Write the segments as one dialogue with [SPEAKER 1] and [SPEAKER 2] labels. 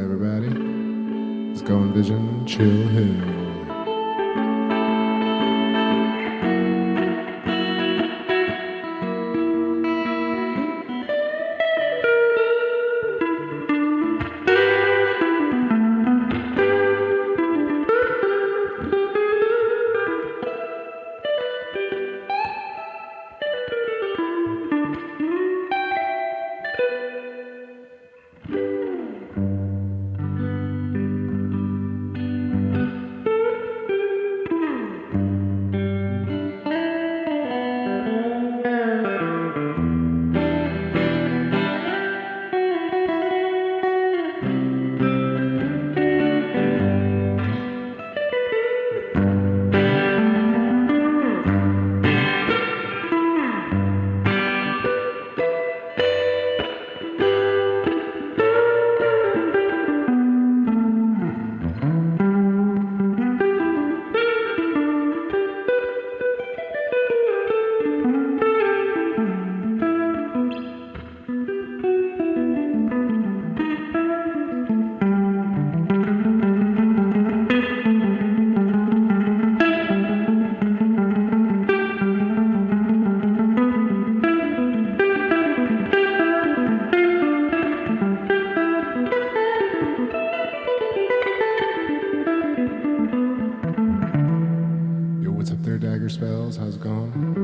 [SPEAKER 1] everybody. Let's go Envision Chill Hill. How's it going?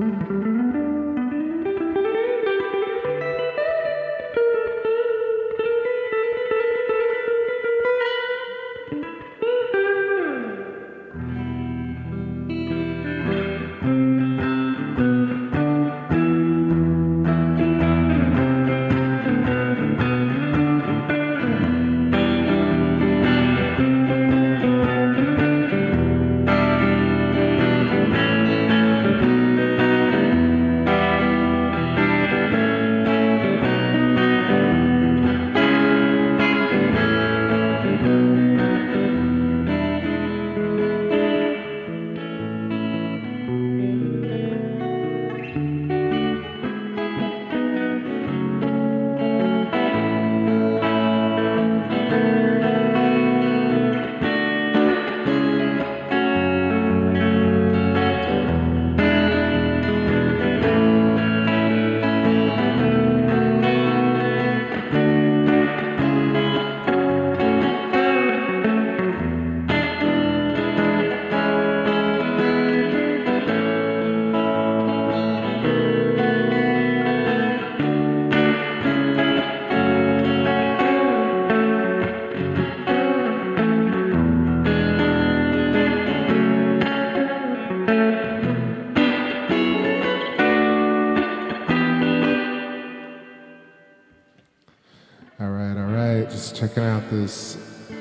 [SPEAKER 1] Checking out this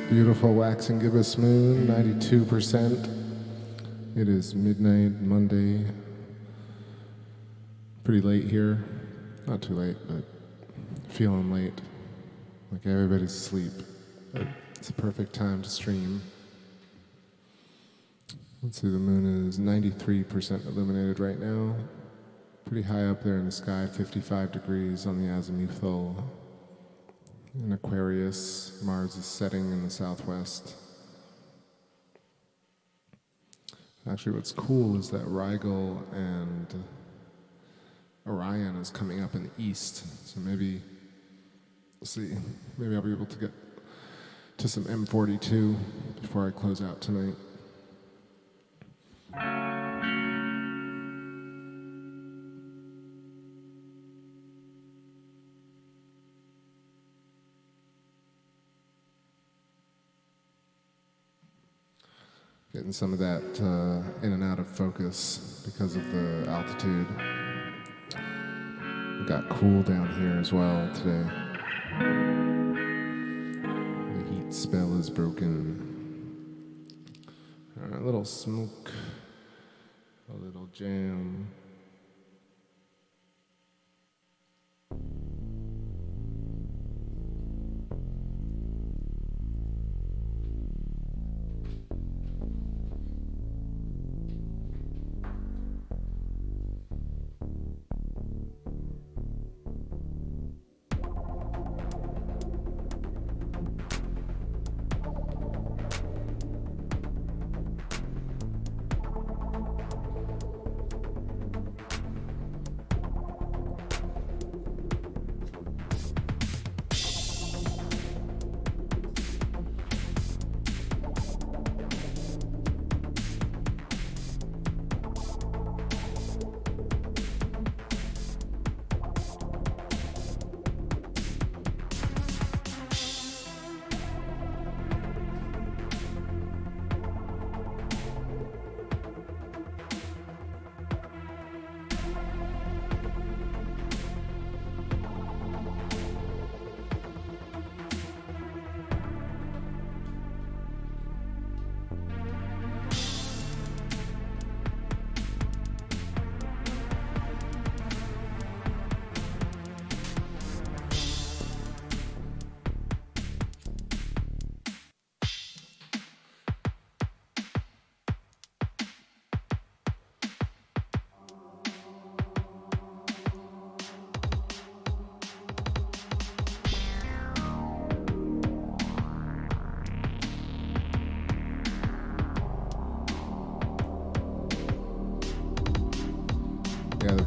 [SPEAKER 1] beautiful waxing gibbous moon, 92%. It is midnight Monday. Pretty late here. Not too late, but feeling late. Like everybody's asleep. But it's a perfect time to stream. Let's see, the moon is 93% illuminated right now. Pretty high up there in the sky, 55 degrees on the azimuthal. In Aquarius, Mars is setting in the southwest. Actually, what's cool is that Rigel and Orion is coming up in the east. So maybe, we'll see, maybe I'll be able to get to some M42 before I close out tonight. Getting some of that in and out of focus because of the altitude. It got cool down here as well today. The heat spell is broken. A little smoke, a little jam.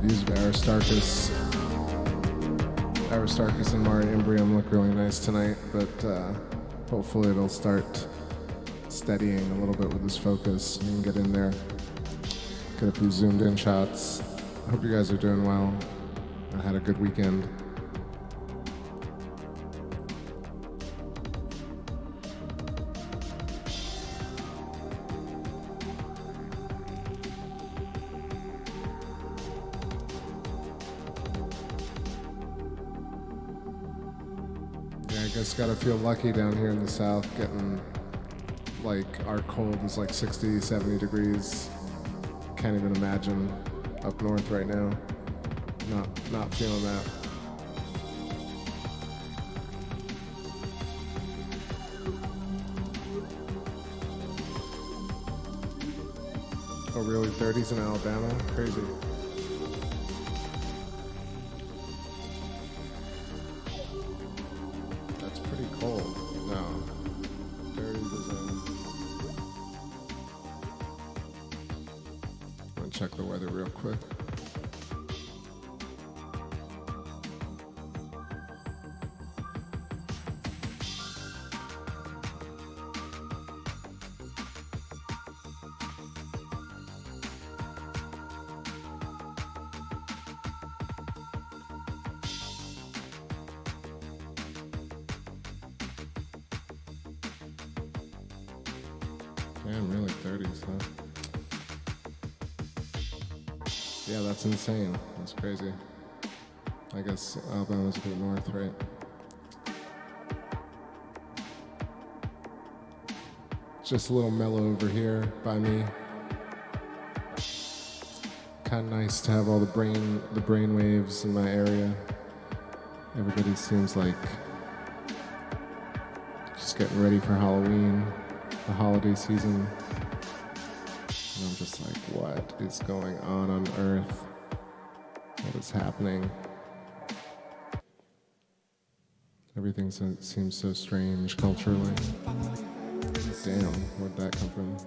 [SPEAKER 1] These Aristarchus and Mari Imbrium look really nice tonight, but hopefully it'll start steadying a little bit with this focus. You can get in there, get a few zoomed in shots. I hope you guys are doing well. I had a good weekend. Just gotta feel lucky down here in the south, getting like our cold is like 60, 70 degrees. Can't even imagine up north right now. Not feeling that. Oh really, 30s in Alabama? Crazy. Cold. No. 30s is in. I'm gonna check the weather real quick. Damn, really 30s, huh? Yeah, that's insane. That's crazy. I guess Alabama's a bit north, right? Just a little mellow over here by me. Kind of nice to have all the brain waves in my area. Everybody seems like just getting ready for Halloween. The holiday season, and I'm just like, what is going on Earth? What is happening? Everything seems so strange culturally. Damn, where'd that come from?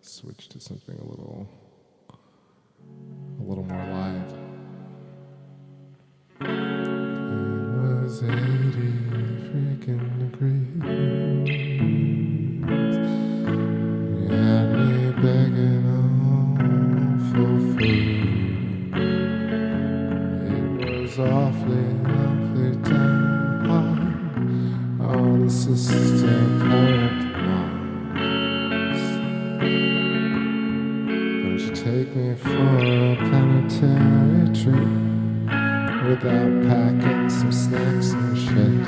[SPEAKER 1] Switch to something a little more live. It was 80 freaking degrees. Begging on for food. It was awfully damn hard on the sister planet Mars. Don't you take me for a planetary trip without packing some snacks and shit.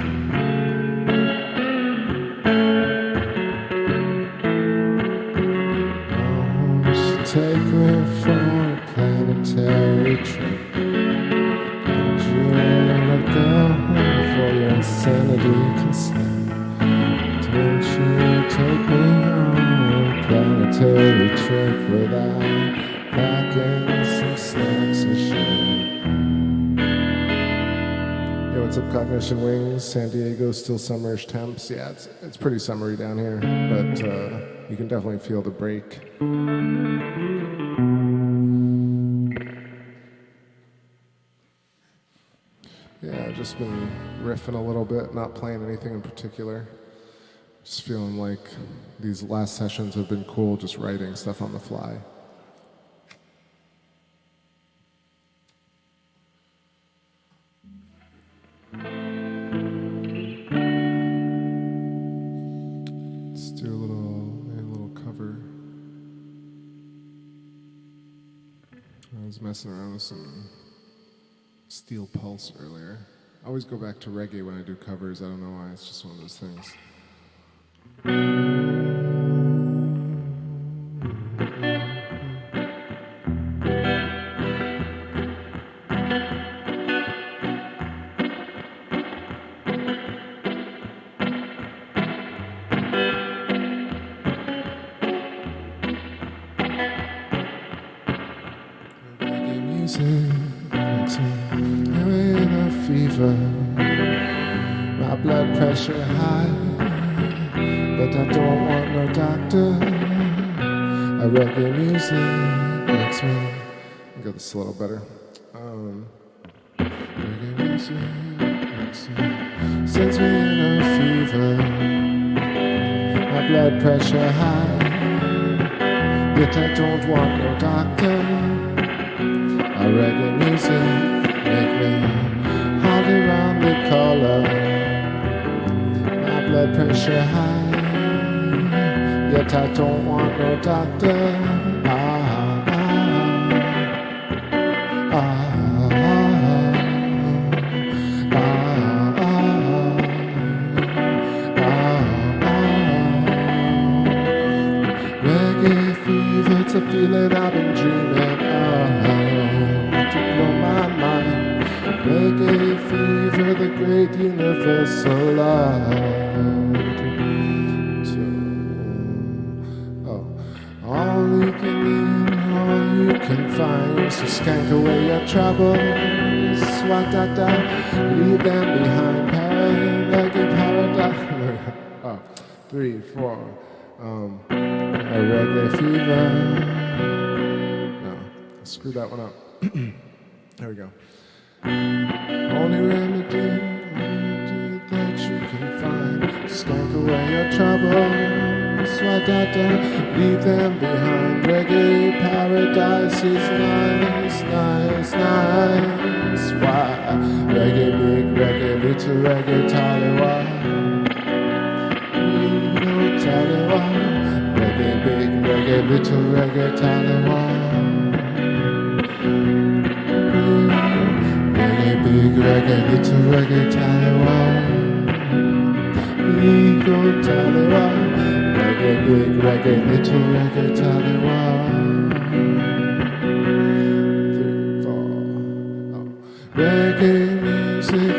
[SPEAKER 1] Take me for a planetary trip. Would you let go before your insanity can slip? Don't you take me on a planetary trip without packing some snacks and shit? Yo, what's up, Cognition Wings? San Diego, still summerish temps. Yeah, it's pretty summery down here, but you can definitely feel the break. Yeah, I've just been riffing a little bit, not playing anything in particular. Just feeling like these last sessions have been cool, just writing stuff on the fly. Let's do a little cover. I was messing around with some Steel Pulse earlier. I always go back to reggae when I do covers. I don't know why. It's just one of those things. Reggae music makes me with a fever. My blood pressure high, but I don't want no doctor. A reggae music makes me... I'll get this a little better. sends me in a fever. My blood pressure high, yet I don't want no doctor. A reggae music make me hard around the collar. My blood pressure high, yet I don't want no doctor. Reggae fever, it's a feeling I've been dreaming of to blow my mind. Reggae fever, the great universal love. All you can eat, all you can find, so skank away your troubles. Swat-da-da, leave them behind. Reggae paradise. 3, 4. A reggae fever. No, screw that one up. There we go. Only remedy that you can find. Skank away your troubles. Swat-da-da, leave them behind. Reggae paradise is nice, nice, nice. Why? Reggae big, reggae little, reggae taliwa. Taliwa. Reggae big, reggae little, reggae taliwa. Reggae big, reggae little, reggae taliwa. Eagle taliwa. Reggae big, reggae little, reggae taliwa. 3, 4. Reggae music,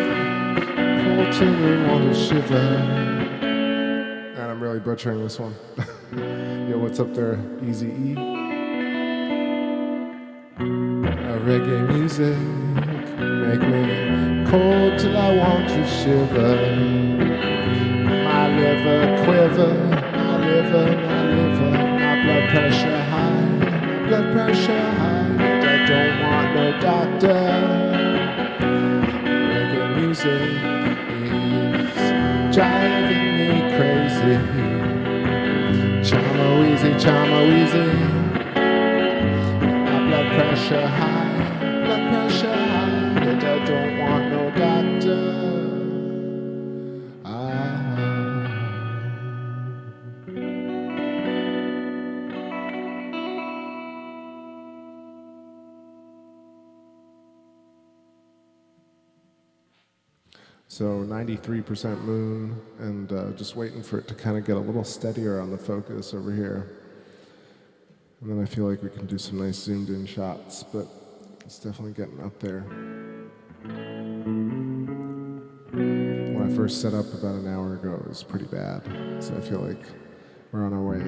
[SPEAKER 1] cold till you wanna shiver. And I'm really butchering this one. Yo, what's up there, Easy E? Reggae music make me cold till I want to shiver. My liver quiver, my liver, my blood pressure high, my blood pressure high. I don't want no doctor. Reggae music is driving me crazy. Chama wheezy, my blood pressure high, blood pressure high, yet I don't want no doctor. So 93% moon, and just waiting for it to kind of get a little steadier on the focus over here. And then I feel like we can do some nice zoomed in shots, but it's definitely getting up there. When I first set up about an hour ago, it was pretty bad. So I feel like we're on our way.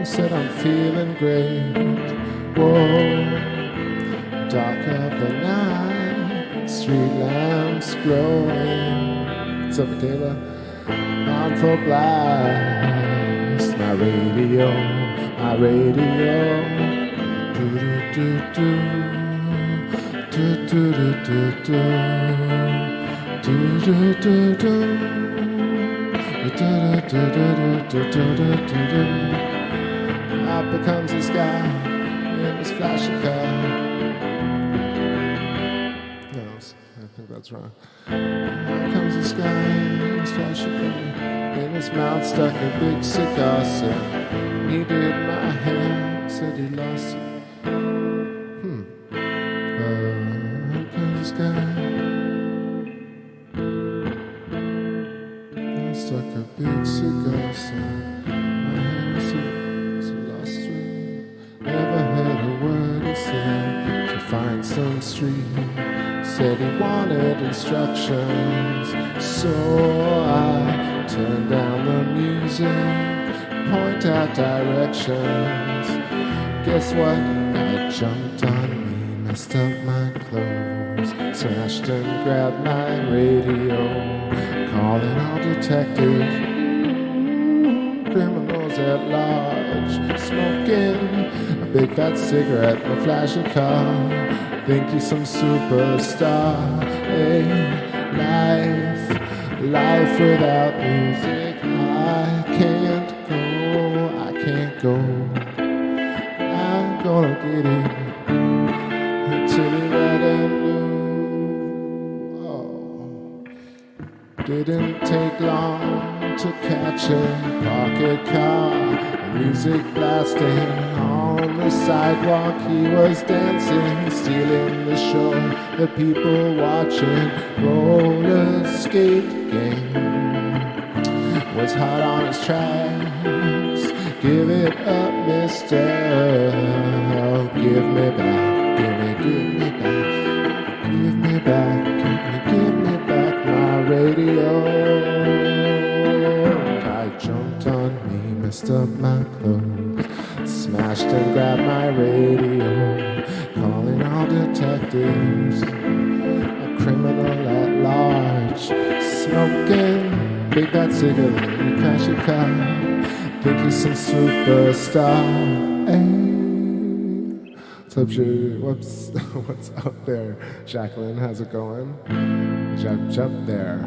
[SPEAKER 1] Said I'm feeling great. Whoa, dark of the night, street lamps glowing. What's up, Michaela? On for blast, my radio. Do do do do do do do do do do do do. Out becomes the sky in this flashy car. No, I think that's what's wrong. Here comes the sky, in his mouth stuck a big cigar, said he did my hair, said he lost it. Here comes the sky, stuck a big cigar, said my hair, said he lost it. Never heard a word he said to find some street. Said he wanted instructions, so I turned down the music, point out directions. Guess what? I jumped on me, messed up my clothes, smashed and grabbed my radio, calling all detectives, criminals at large, smoking a big fat cigarette in a flashy car. Think he's some superstar. Hey, life without music. I can't go. I'm gonna get it till the red and blue. Oh, didn't take long to catch a pocket car, music blasting on the sidewalk. He was dancing, stealing the show, the people watching. Roller skate game was hot on his tracks. Give it up, mister. Give me back, give me back, give me back, give me back my radio. I jumped on me, messed up my clothes, smashed and grabbed my radio, calling all detectives, a criminal at large, smoking big fat cigarette in a crashy car. Think he's some superstar. Hey. What's up, whoops, what's up there? Jacqueline, how's it going? Jump there.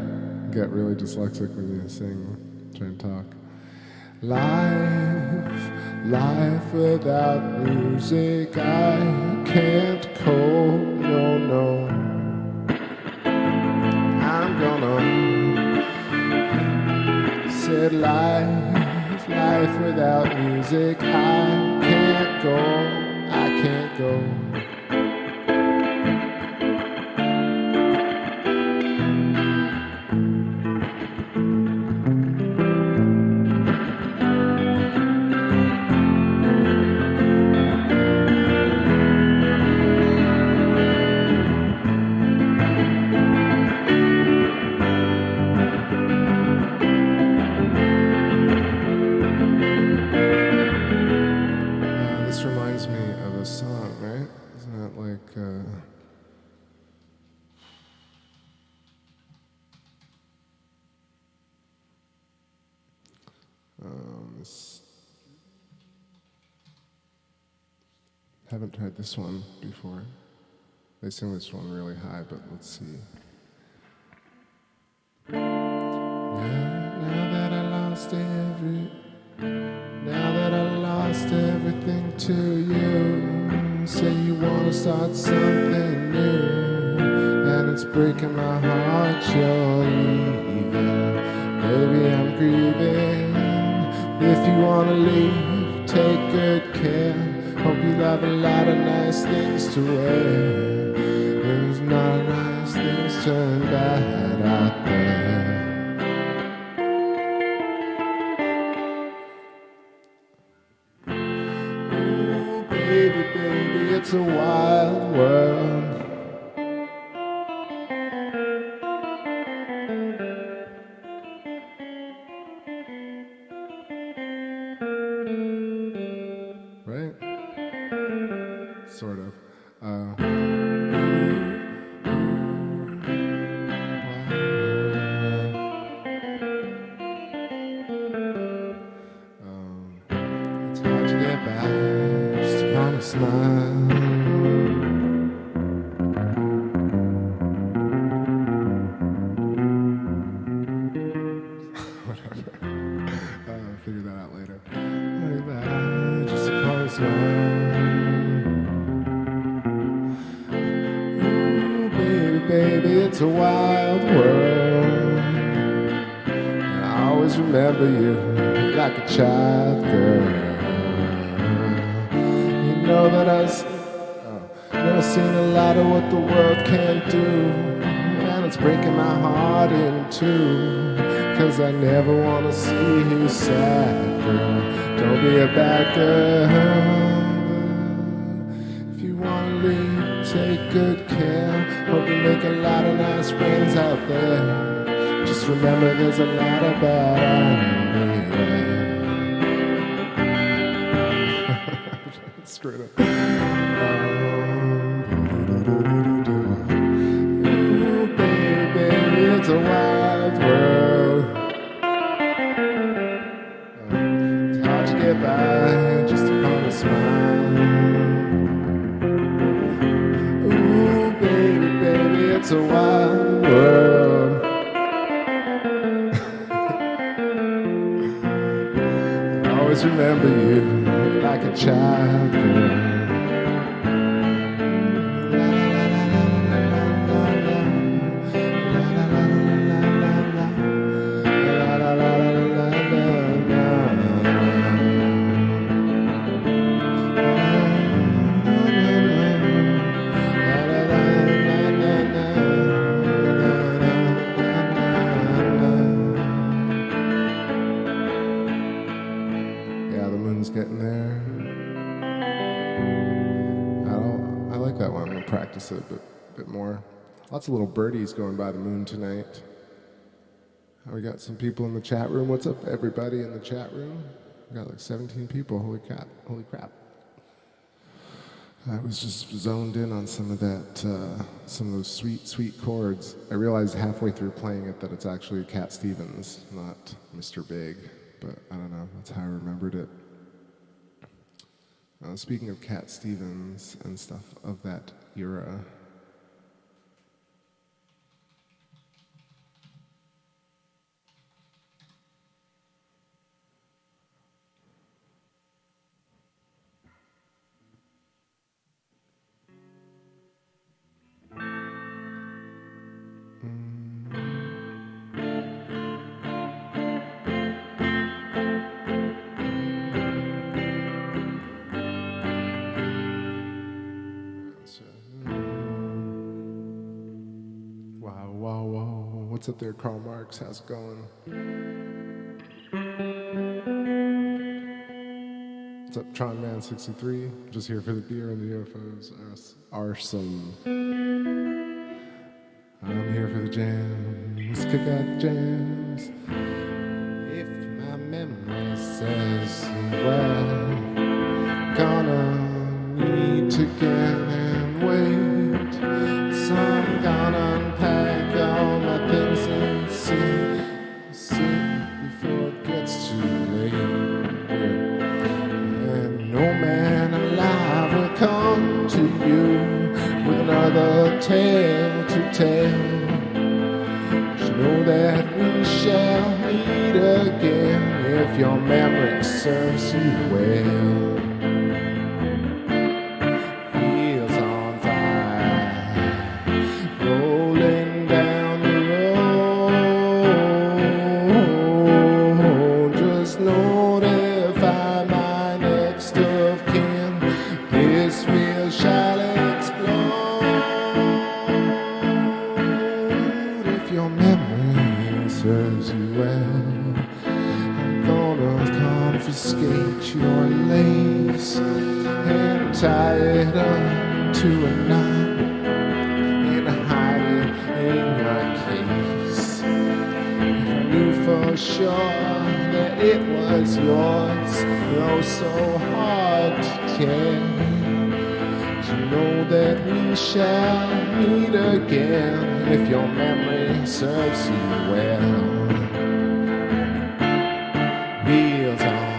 [SPEAKER 1] Get really dyslexic when you sing, try and talk. Life without music, I can't cope, no. I'm gonna said life without music, I can't go. Haven't tried this one before. They sing this one really high, but let's see. Now that I lost everything to you, say you wanna start something new, and it's breaking my heart you're leaving. Baby, I'm grieving. If you wanna leave, take good care. Hope you have a lot of nice things to wear. There's not nice things turn bad out there. Ooh, baby, it's a wild world. Right? Sort of. It's hard to get back just upon a smile. Whatever. Figure that out later. Just upon a smile. Baby, it's a wild remember you like a child girl. You know that I've seen a lot of what the world can't do, and it's breaking my heart in two, 'cause I never wanna see you sad, girl. Don't be a bad girl. If you wanna leave, take good care. Hope you make a lot of nice friends out there. Just remember there's a lot of bad straight up. Ooh, baby, it's a wild world. It's hard to get by just upon a smile. Ooh, baby, it's a wild world. I always remember you like a child girl. Getting there. I like that one. I'm gonna practice it a bit more. Lots of little birdies going by the moon tonight. We got some people in the chat room. What's up, everybody in the chat room? We got like 17 people. Holy crap! I was just zoned in on some of those sweet chords. I realized halfway through playing it that it's actually Cat Stevens, not Mr. Big. But I don't know. That's how I remembered it. Speaking of Cat Stevens and stuff of that era, Wow. What's up there, Karl Marx? How's it going? What's up, Tronman63? Just here for the beer and the UFOs. Arson. I'm here for the jams. Kick out the jams. If my memory says well, gonna need to get and wait. So I'm gonna unpack all my things and see before it gets too late. And no man alive will come to you with another tale to tell. Just know that we shall meet again if your memory serves you well. Your lace and tie it up to a knot and hide it in your case. If I knew for sure that it was yours, oh so hard to tell. You know that we shall meet again if your memory serves you well. Wheels on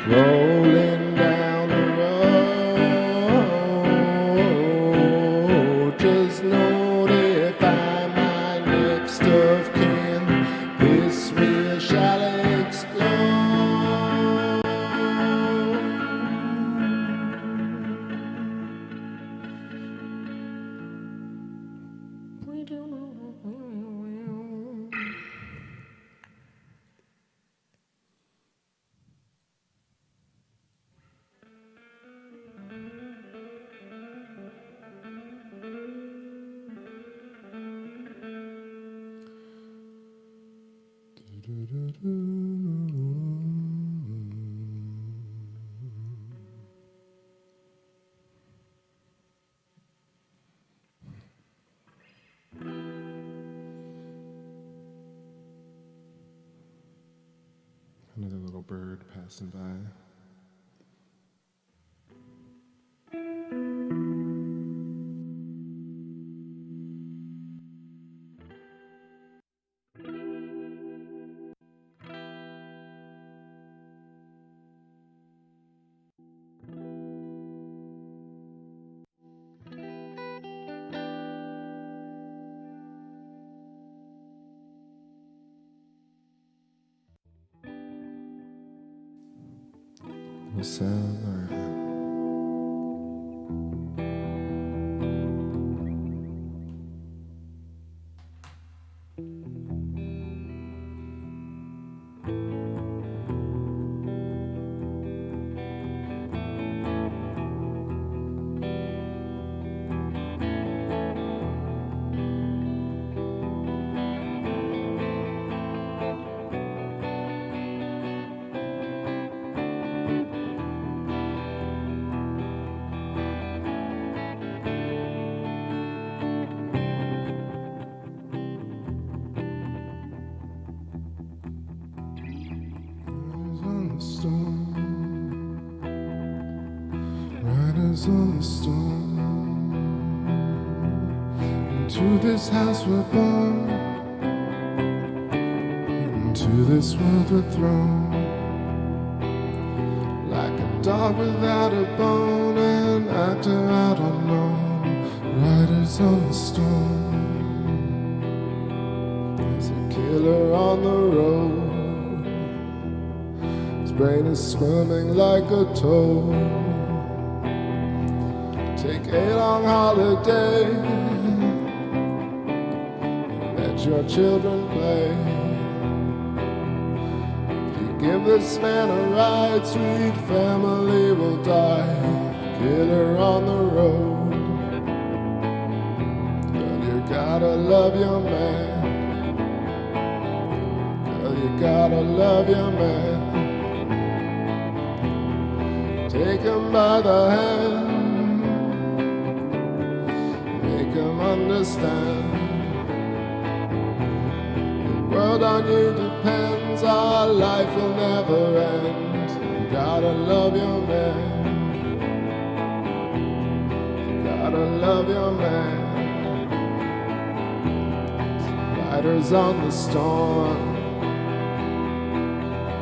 [SPEAKER 1] rolling down the road, just notify my next of kin. This wheel shall explode. We don't know. Another little bird passing by. The sound, riders on the storm. Into this house we're born, into this world we're thrown. Like a dog without a bone, an actor out alone. Riders on the storm. There's a killer on the road. His brain is squirming like a toad. Take a long holiday, let your children play. If you give this man a ride, sweet family will die. Killer on the road. Girl, you gotta love your man. Girl, you gotta love your man. Take him by the hand, understand. The world on you depends, our life will never end. You gotta love your man. You gotta love your man. Riders on the storm.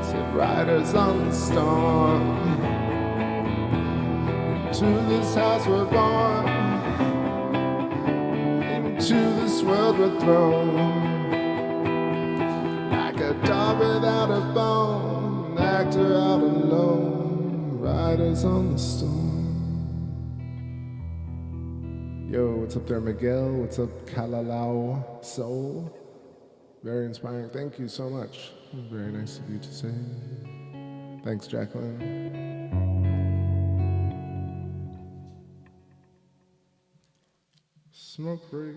[SPEAKER 1] Said riders on the storm. Into this house we're born, to this world we're thrown. Like a dog without a bone, an actor out alone. Riders on the storm. Yo, what's up there, Miguel? What's up, Kalalau Soul? Very inspiring. Thank you so much. Very nice of you to say. Thanks, Jacqueline. Smoke break.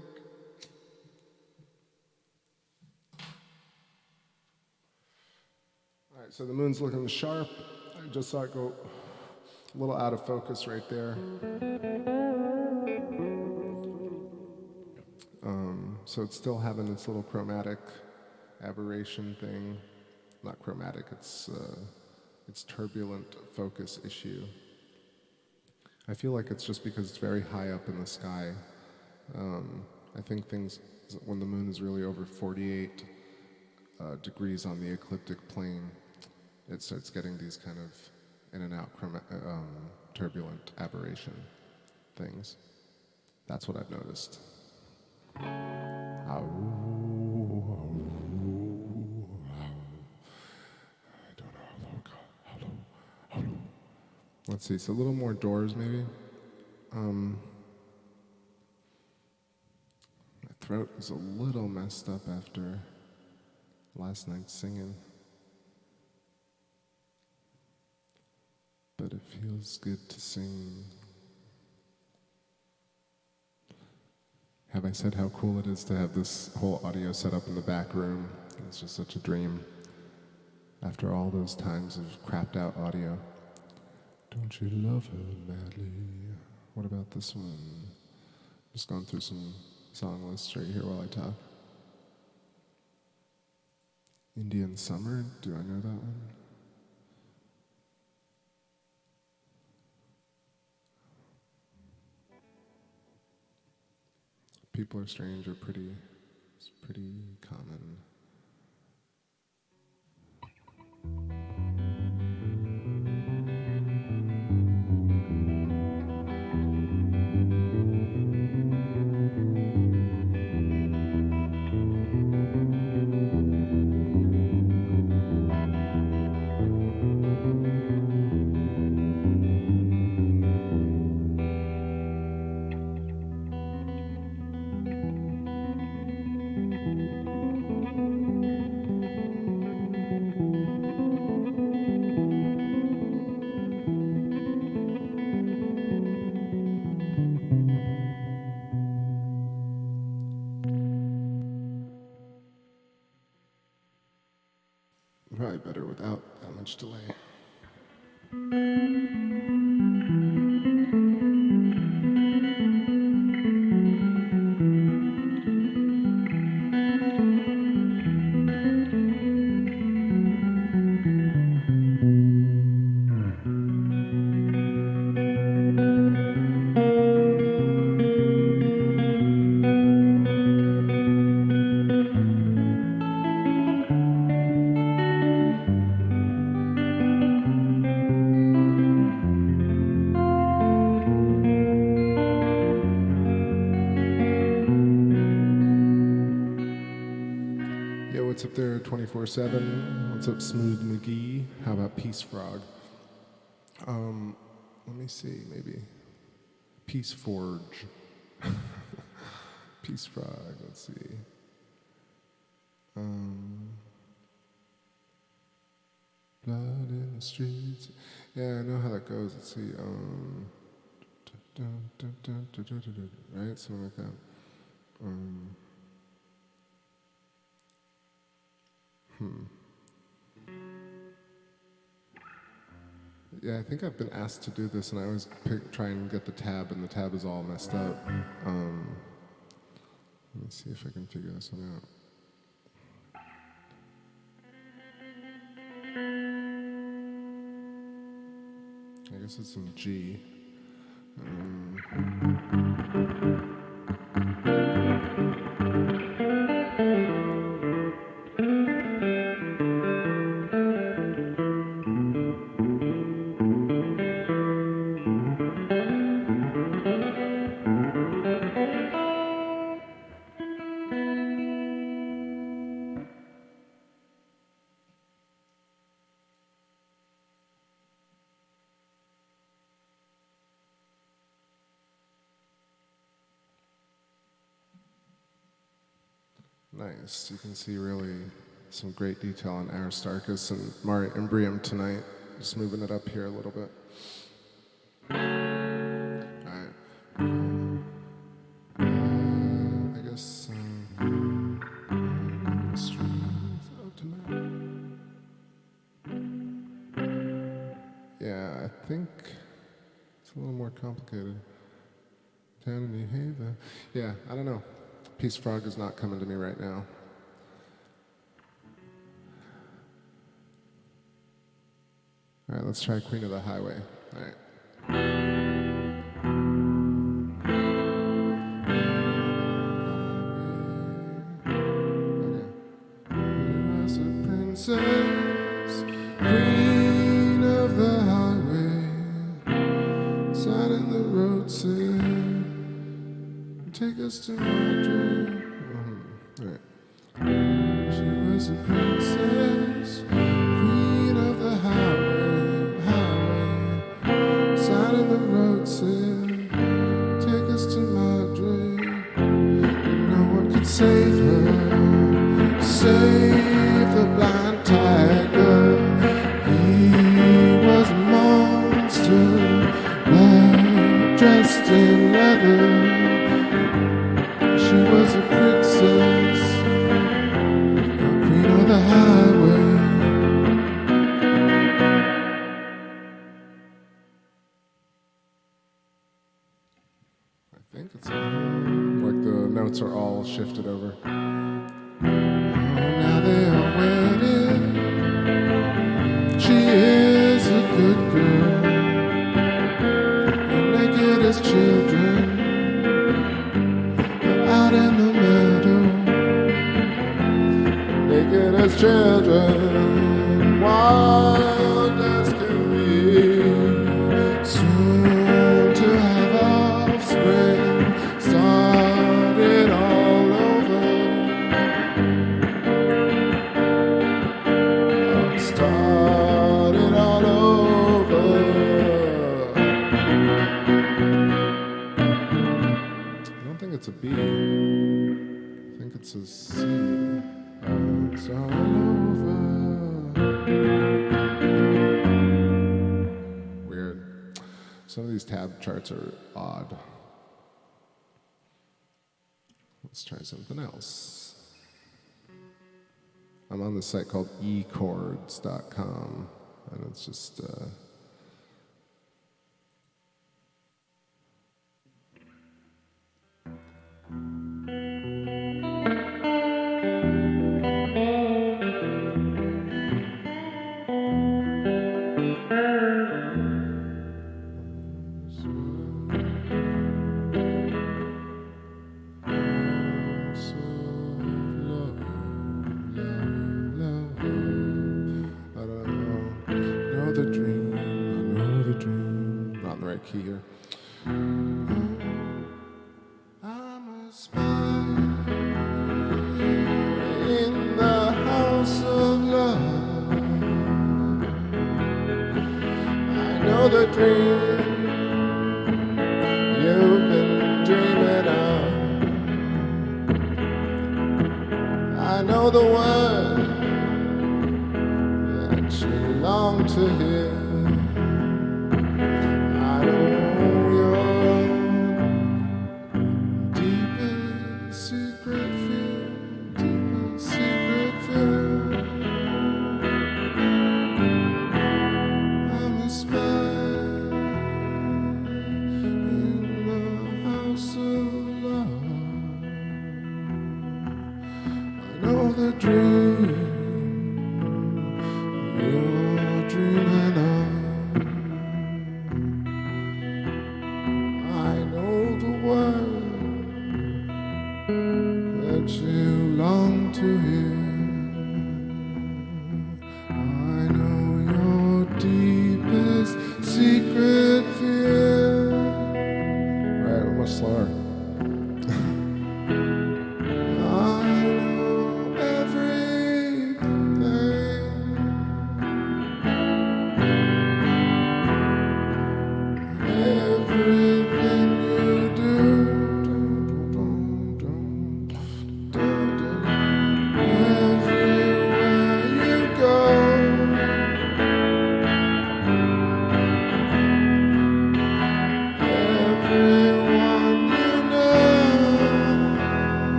[SPEAKER 1] All right, so the moon's looking sharp. I just saw it go a little out of focus right there. So it's still having its little chromatic aberration thing. Not chromatic, it's turbulent focus issue. I feel like it's just because it's very high up in the sky. I think things, when the moon is really over 48 degrees on the ecliptic plane, it starts getting these kind of in and out turbulent aberration things. That's what I've noticed. Let's see, so a little more doors maybe. My throat is a little messed up after last night's singing. But it feels good to sing. Have I said how cool it is to have this whole audio set up in the back room? It's just such a dream. after all those times of crapped out audio. Don't you love her madly? What about this one? Just going through some song lists right here while I talk. Indian Summer, do I know that one? People Are Strange it's pretty common. Probably better without that much delay. What's up there 24/7? What's up, Smooth McGee? How about Peace Frog? Let me see, maybe. Peace Forge. Peace Frog, let's see. Blood in the streets. Yeah, I know how that goes. Let's see. Right? Something like that. Yeah, I think I've been asked to do this, and I always try and get the tab, and the tab is all messed up. Let me see if I can figure this one out. I guess it's in G. Nice. You can see really some great detail on Aristarchus and Mare Imbrium tonight. Just moving it up here a little bit. Alright. I guess yeah, I think it's a little more complicated. Yeah, I don't know. Peace Frog is not coming to me right now. All right, let's try Queen of the Highway. All right. Okay. Was a princess, queen of the highway, sat in the road, said, take us to my dream. All right. She was a princess, queen of the highway, sat in the road, said, take us to my dream. And no one could save her, save the blind tiger. He was a monster, well dressed in leather. She was a princess, a queen of the highway. think it's like the notes are all shifted over. Now they are wedded. She is a good girl. And naked as children out in the meadow. Naked as children, wild as can be. Soon to have offspring, start it all over. Start it all over. I don't think it's a B. I think it's a C. It's all over. Weird. Some of these tab charts are odd. Let's try something else. I'm on this site called echords.com, and it's just key here. I'm a spy in the house of love. I know the dream you've been dreaming of. I know the word that you long to hear.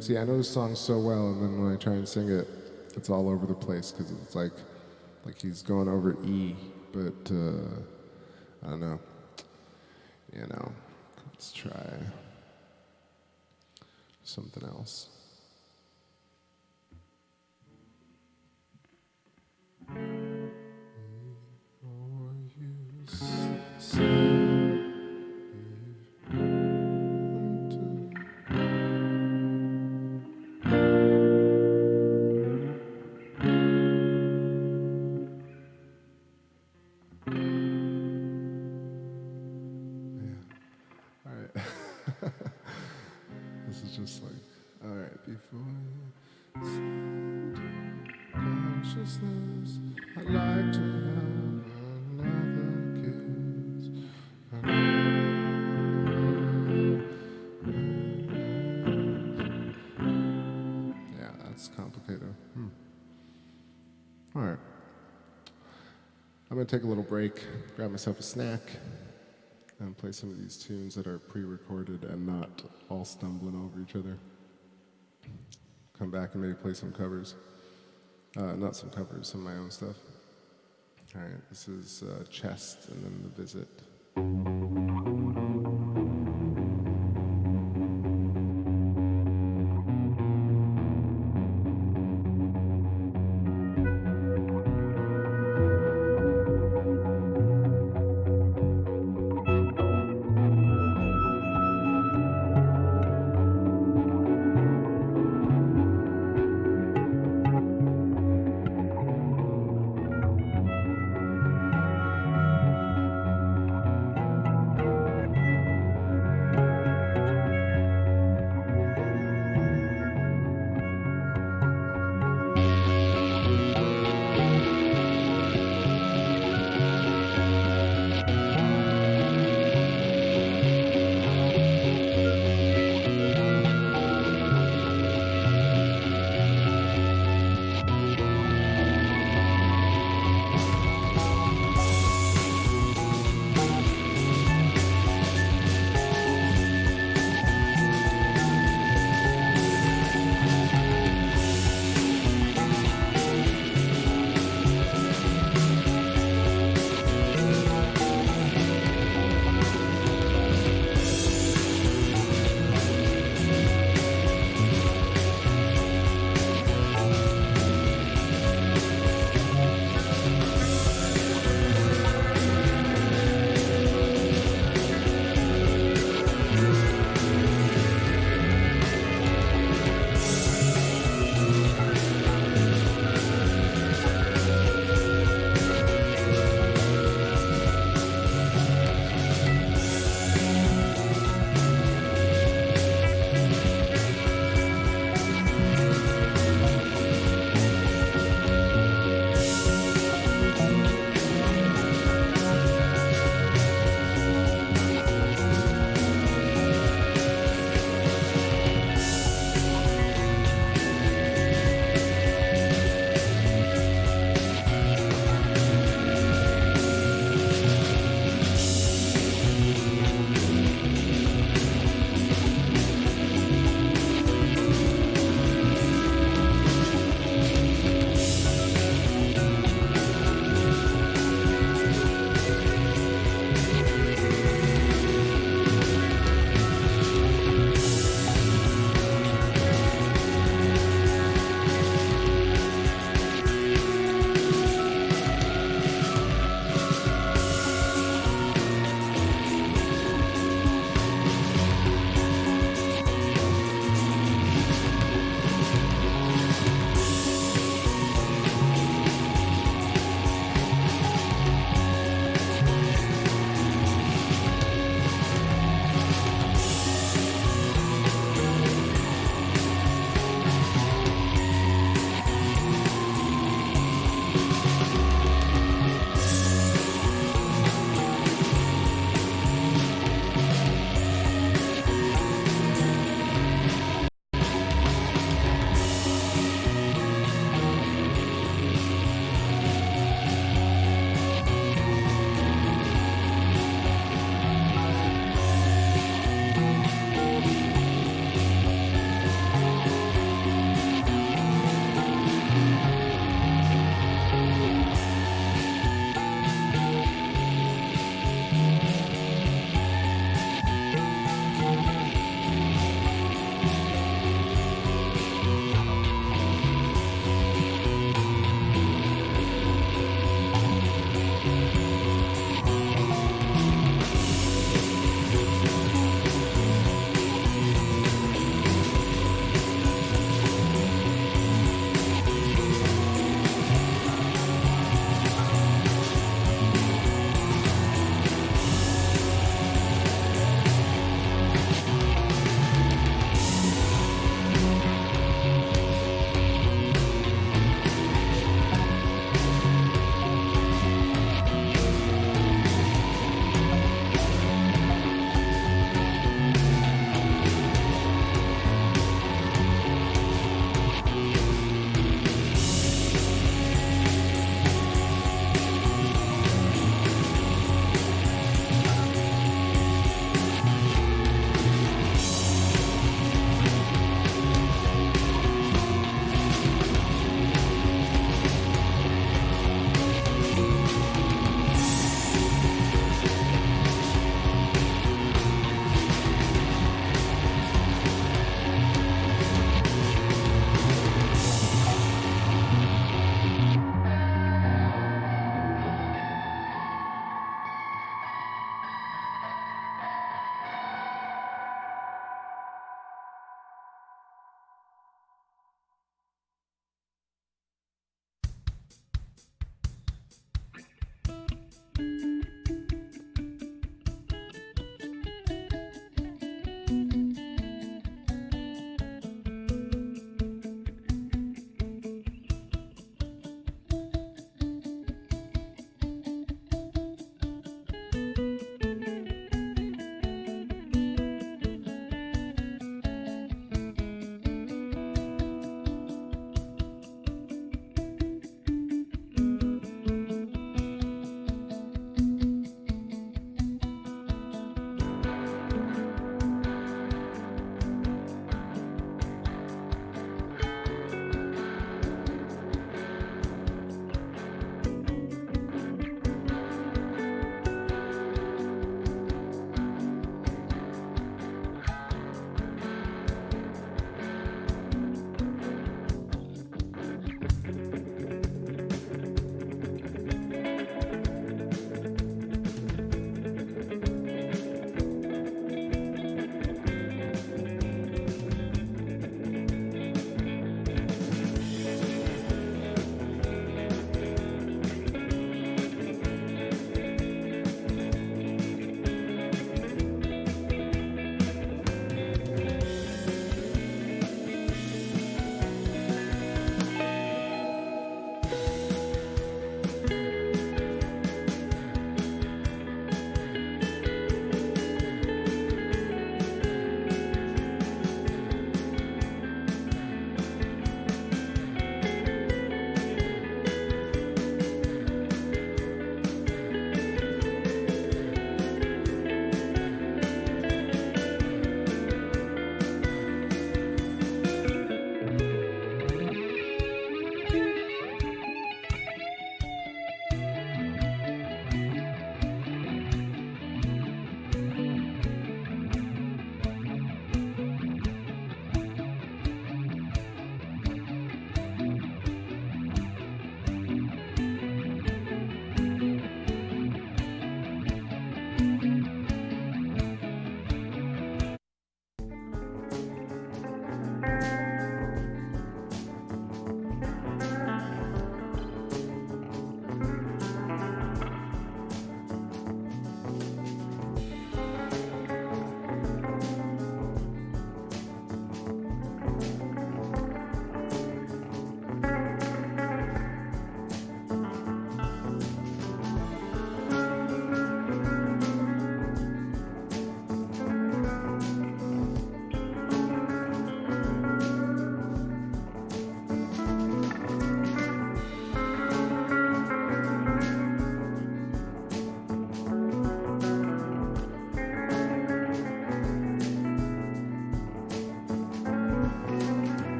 [SPEAKER 1] See, I know the song so well, and then when I try and sing it, it's all over the place because it's like he's going over E, but I don't know. You know, let's try something else. before you. Consciousness, I'd like to have another kiss. Yeah, that's complicated. All right. I'm going to take a little break, grab myself a snack, and play some of these tunes that are pre-recorded and not all stumbling over each other. Come back and maybe play some covers. Not some covers, some of my own stuff. All right, this is Chest and then The Visit.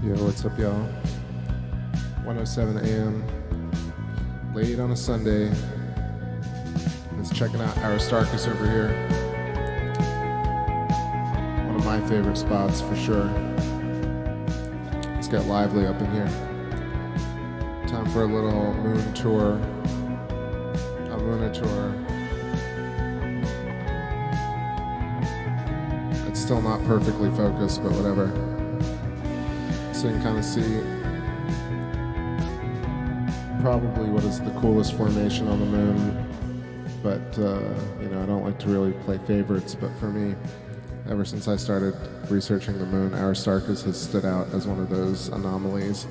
[SPEAKER 1] Yo, what's up, y'all? 1:07 a.m. Late on a Sunday. Just checking out Aristarchus over here. One of my favorite spots for sure. Let's get lively up in here. Time for a little moon tour. A moon tour. It's still not perfectly focused, but whatever. So you can kind of see probably what is the coolest formation on the moon, but you know, I don't like to really play favorites, but for me, ever since I started researching the moon, Aristarchus has stood out as one of those anomalies.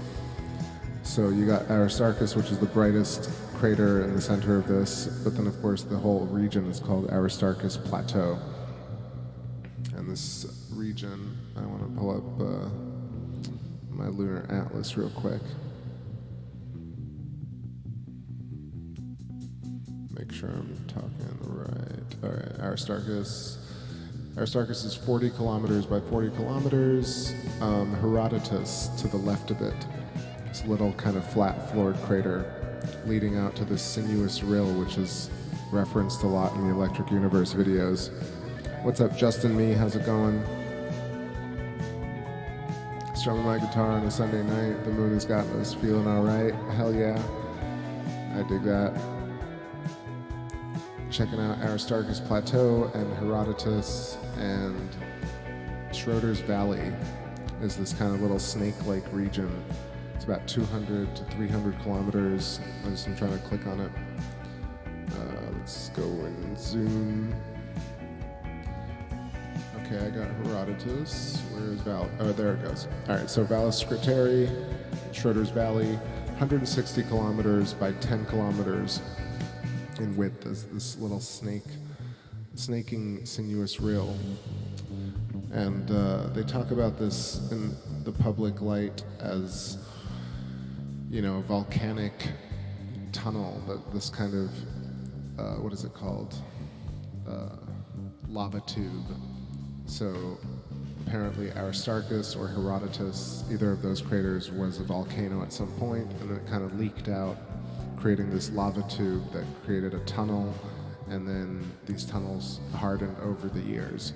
[SPEAKER 1] So you got Aristarchus, which is the brightest crater in the center of this, but then of course the whole region is called Aristarchus Plateau. And this region, I want to pull up my lunar atlas real quick. Make sure I'm talking right. All right, Aristarchus. Aristarchus is 40 kilometers by 40 kilometers. Herodotus to the left of it. This little kind of flat-floored crater leading out to this sinuous rill, which is referenced a lot in the Electric Universe videos. What's up, Justin Me? How's it going? Strumming my guitar on a Sunday night. The moon has gotten us feeling all right. Hell yeah. I dig that. Checking out Aristarchus Plateau and Herodotus, and Schroeder's Valley is this kind of little snake-like region. It's about 200 to 300 kilometers. I'm trying to click on it. Let's go and zoom. Okay, I got Herodotus. Where is Val? Oh, there it goes. All right, so Valles Scriteri, Schroeder's Valley, 160 kilometers by 10 kilometers in width is this little snaking sinuous rill. And they talk about this in the public light as, you know, a volcanic tunnel, this kind of, what is it called? Lava tube. So apparently Aristarchus or Herodotus, either of those craters was a volcano at some point, and then it kind of leaked out, creating this lava tube that created a tunnel, and then these tunnels hardened over the years.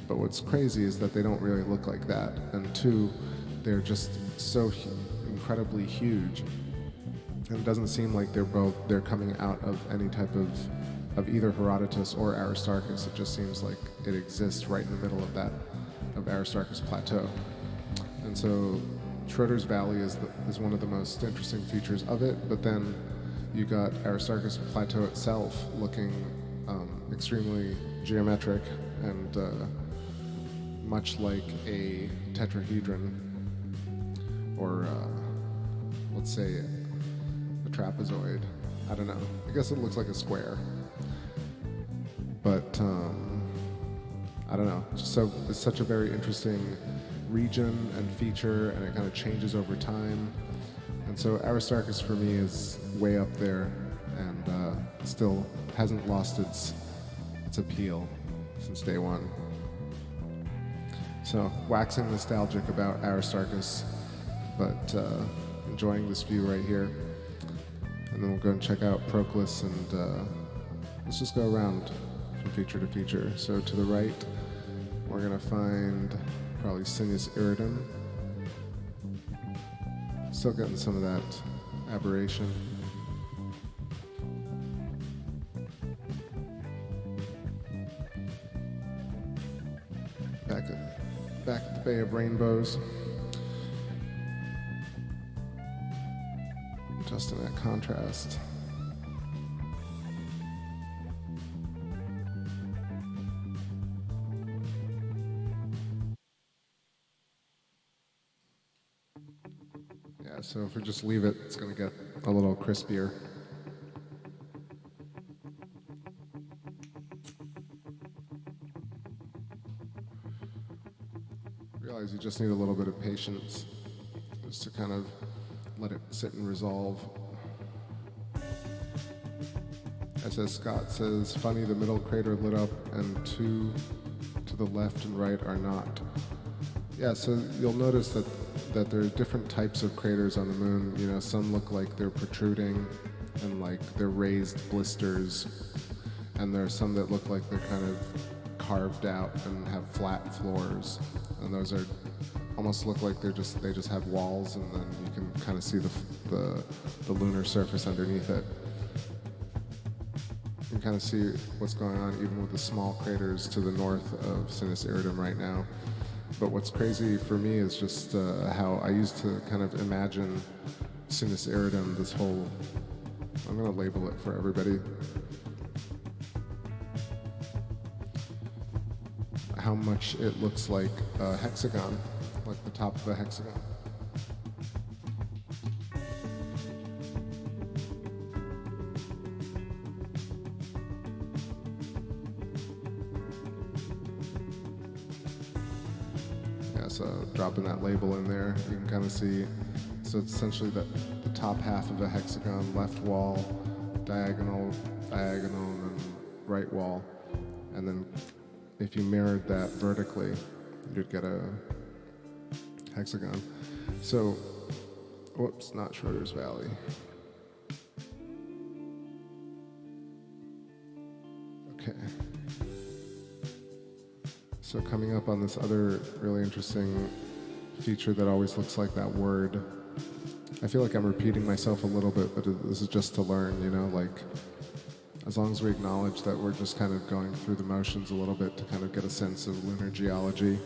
[SPEAKER 1] But what's crazy is that they don't really look like that, and two, they're just so incredibly huge, and it doesn't seem like they're coming out of any type of either Herodotus or Aristarchus. It just seems like it exists right in the middle of Aristarchus Plateau. And so Schroeder's Valley is one of the most interesting features of it, but then you got Aristarchus Plateau itself looking extremely geometric and much like a tetrahedron, or let's say a trapezoid. I don't know. I guess it looks like a square. But I don't know. It's such a very interesting region and feature, and it kind of changes over time. And so Aristarchus for me is way up there, and still hasn't lost its appeal since day one. So waxing nostalgic about Aristarchus, but enjoying this view right here. And then we'll go and check out Proclus, and let's just go around from feature to feature. So to the right, we're gonna find probably Sinus Iridum. Still getting some of that aberration. Back at the Bay of Rainbows. Just in that contrast. Yeah, so if we just leave it, it's going to get a little crispier. Realize you just need a little bit of patience just to kind of let it sit and resolve. SS Scott says, funny, the middle crater lit up and two to the left and right are not. Yeah, so you'll notice that that there are different types of craters on the moon. You know, some look like they're protruding and like they're raised blisters, and there are some that look like they're kind of carved out and have flat floors, and those are almost look like they just have walls, and then you can kind of see the lunar surface underneath it. You can kind of see what's going on even with the small craters to the north of Sinus Iridum right now. But what's crazy for me is just how I used to kind of imagine Sinus Iridum, this whole, I'm going to label it for everybody, how much it looks like a hexagon, like the top of a hexagon. Yeah, so dropping that label in there, you can kind of see, so it's essentially the top half of a hexagon, left wall, diagonal, and then right wall. And then if you mirrored that vertically, you'd get a hexagon. So, whoops, not Schroeder's Valley. Okay. So coming up on this other really interesting feature that always looks like that word. I feel like I'm repeating myself a little bit, but this is just to learn, you know, like as long as we acknowledge that we're just kind of going through the motions a little bit to kind of get a sense of lunar geology.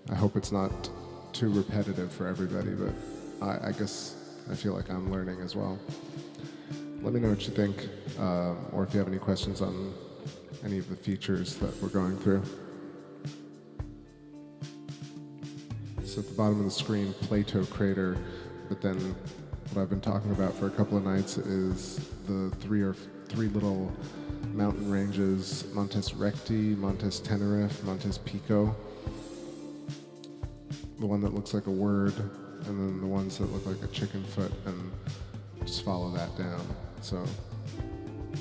[SPEAKER 1] I hope it's not too repetitive for everybody, but I guess I feel like I'm learning as well. Let me know what you think, or if you have any questions on any of the features that we're going through. So at the bottom of the screen, Plato crater, but then what I've been talking about for a couple of nights is the three little mountain ranges, Montes Recti, Montes Tenerife, Montes Pico. The one that looks like a word, and then the ones that look like a chicken foot, and just follow that down. So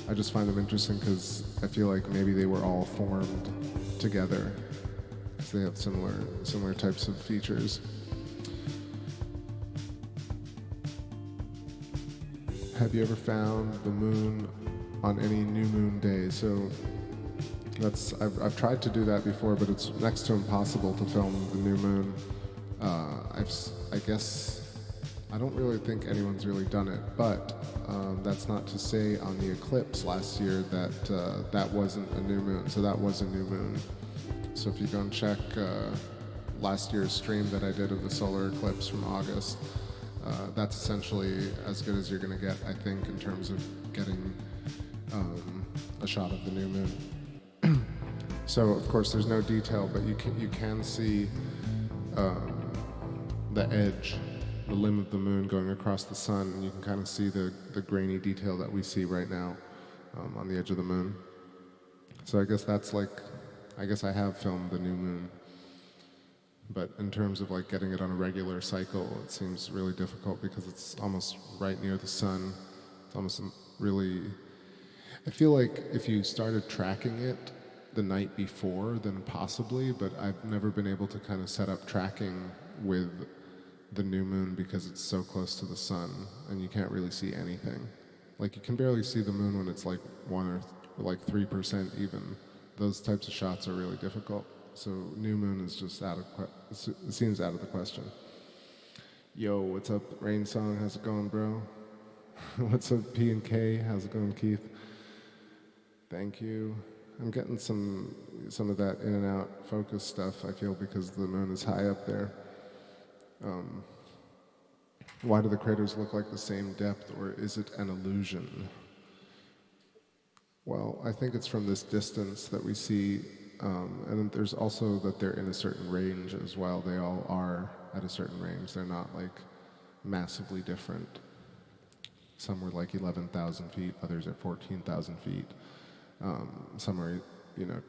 [SPEAKER 1] I just find them interesting because I feel like maybe they were all formed together because they have similar types of features. Have you ever found the moon on any new moon day? So I've tried to do that before, but it's next to impossible to film the new moon. I guess I don't really think anyone's really done it, but that's not to say on the eclipse last year that that wasn't a new moon. So that was a new moon. So if you go and check last year's stream that I did of the solar eclipse from August, that's essentially as good as you're going to get, I think, in terms of getting a shot of the new moon. So of course there's no detail, but you can see the edge, the limb of the moon going across the sun, and you can kind of see the grainy detail that we see right now on the edge of the moon. So I guess that's like, I guess I have filmed the new moon, but in terms of like getting it on a regular cycle, it seems really difficult because it's almost right near the sun. It's almost really, I feel like if you started tracking it the night before, then possibly, but I've never been able to kind of set up tracking with the new moon because it's so close to the sun and you can't really see anything. Like you can barely see the moon when it's like 1 or like 3% even. Those types of shots are really difficult. So new moon is just it seems out of the question. Yo, what's up, Rain Song? How's it going, bro? What's up, P and K? How's it going, Keith? Thank you. I'm getting some of that in and out focus stuff, I feel, because the moon is high up there. Why do the craters look like the same depth, or is it an illusion? Well, I think it's from this distance that we see, and there's also that they're in a certain range as well. They all are at a certain range. They're not like massively different. Some were like 11,000 feet, others are 14,000 feet. Some are,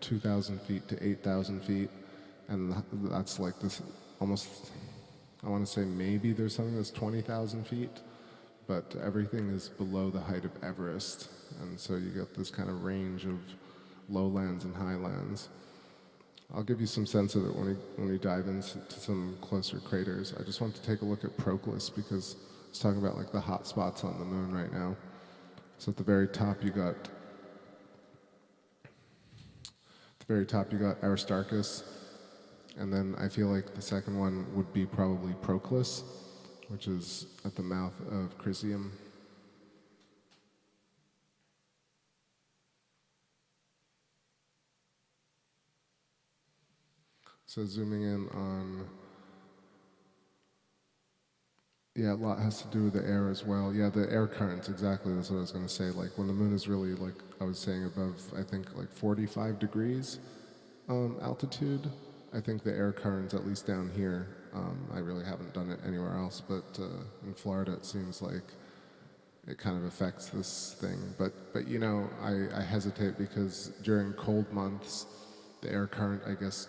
[SPEAKER 1] 2,000 feet to 8,000 feet, and that's like this almost, I want to say maybe there's something that's 20,000 feet, but everything is below the height of Everest, and so you get this kind of range of lowlands and highlands. I'll give you some sense of it when we dive into some closer craters. I just want to take a look at Proclus because it's talking about like the hot spots on the moon right now. So at the very top you got Aristarchus, and then I feel like the second one would be probably Proclus, which is at the mouth of Chrysium. So zooming in on, yeah, a lot has to do with the air as well. Yeah, the air currents, exactly, that's what I was going to say. Like when the moon is really, like I was saying, above, I think, like 45 degrees altitude, I think the air currents, at least down here, I really haven't done it anywhere else, but in Florida it seems like it kind of affects this thing. But you know, I hesitate because during cold months, the air current, I guess,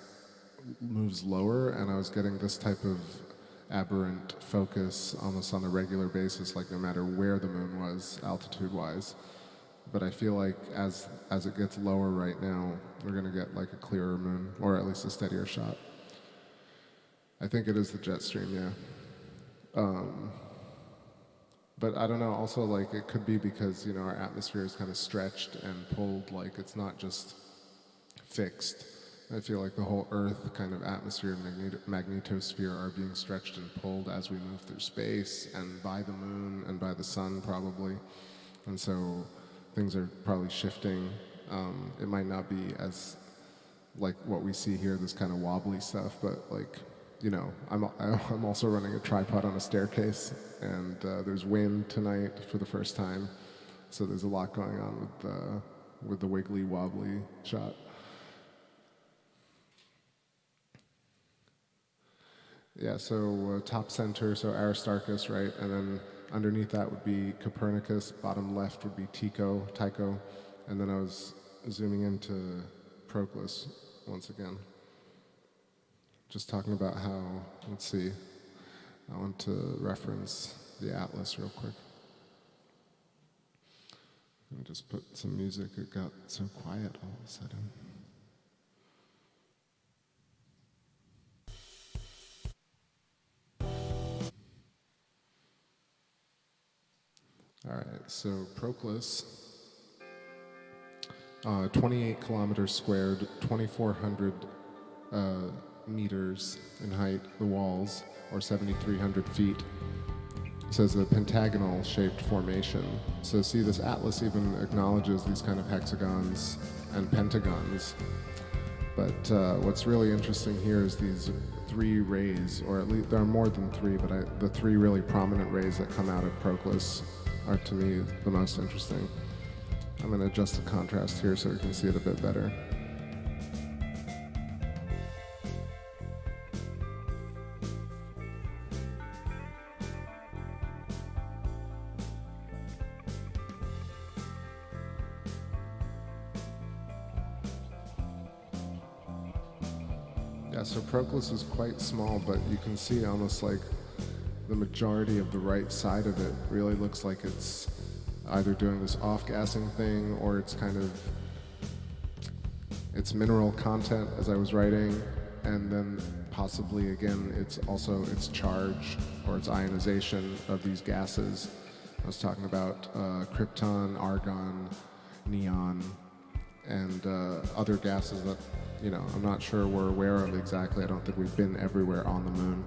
[SPEAKER 1] moves lower, and I was getting this type of aberrant focus almost on a regular basis, like no matter where the moon was altitude-wise. But I feel like as it gets lower right now, we're going to get like a clearer moon, or at least a steadier shot. I think it is the jet stream, yeah. But I don't know, also like it could be because, you know, our atmosphere is kind of stretched and pulled, like it's not just fixed. I feel like the whole Earth kind of atmosphere and magnetosphere are being stretched and pulled as we move through space and by the moon and by the sun probably. And so things are probably shifting. It might not be as like what we see here, this kind of wobbly stuff, but like, you know, I'm also running a tripod on a staircase, and there's wind tonight for the first time. So there's a lot going on with the wiggly wobbly shot. Yeah, so top center, so Aristarchus, right? And then underneath that would be Copernicus, bottom left would be Tycho, and then I was zooming into Proclus once again. Just talking about how, let's see, I want to reference the atlas real quick. And just put some music, it got so quiet all of a sudden. All right, so Proclus, 28 kilometers squared, 2,400 meters in height, the walls, or 7,300 feet. So it's a pentagonal shaped formation. So see, this atlas even acknowledges these kind of hexagons and pentagons. But what's really interesting here is these three rays, or at least there are more than three, but the three really prominent rays that come out of Proclus are to me the most interesting. I'm going to adjust the contrast here so you can see it a bit better. Yeah, so Proclus is quite small, but you can see almost like the majority of the right side of it really looks like it's either doing this off-gassing thing, or it's kind of, it's mineral content as I was writing, and then possibly again it's also its charge or its ionization of these gases. I was talking about krypton, argon, neon, and other gases that, you know, I'm not sure we're aware of exactly. I don't think we've been everywhere on the moon.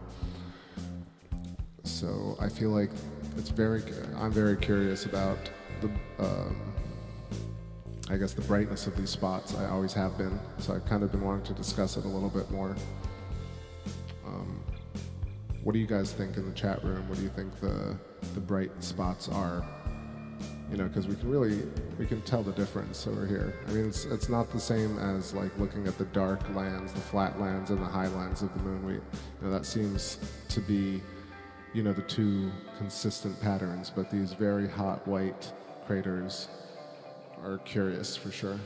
[SPEAKER 1] So I feel like I'm very curious about the, I guess the brightness of these spots. I always have been, so I've kind of been wanting to discuss it a little bit more. What do you guys think in the chat room? What do you think the bright spots are? You know, because we can tell the difference over here. I mean, it's not the same as like looking at the dark lands, the flat lands, and the high lands of the moon. You know, that seems to be, you know, the two consistent patterns, but these very hot white craters are curious for sure.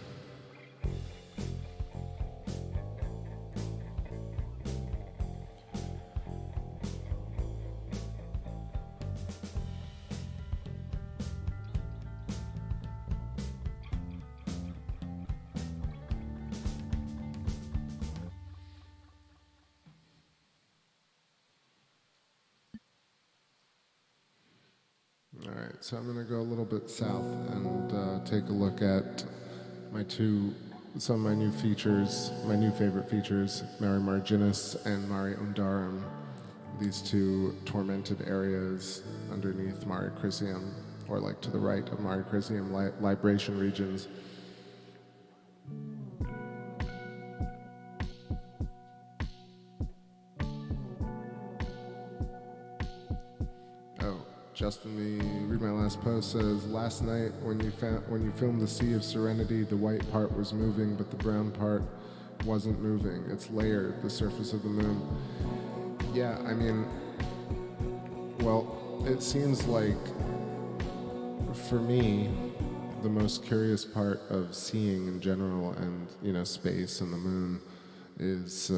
[SPEAKER 1] So I'm going to go a little bit south and take a look at some of my new features, my new favorite features, Mare Marginis and Mare Undarum, these two tormented areas underneath Mare Crisium, or like to the right of Mare Crisium, libration regions. Justin, read my last post, says, last night when you filmed the Sea of Serenity, the white part was moving, but the brown part wasn't moving. It's layered, the surface of the moon. Yeah, I mean, well, it seems like, for me, the most curious part of seeing in general and, space and the moon is,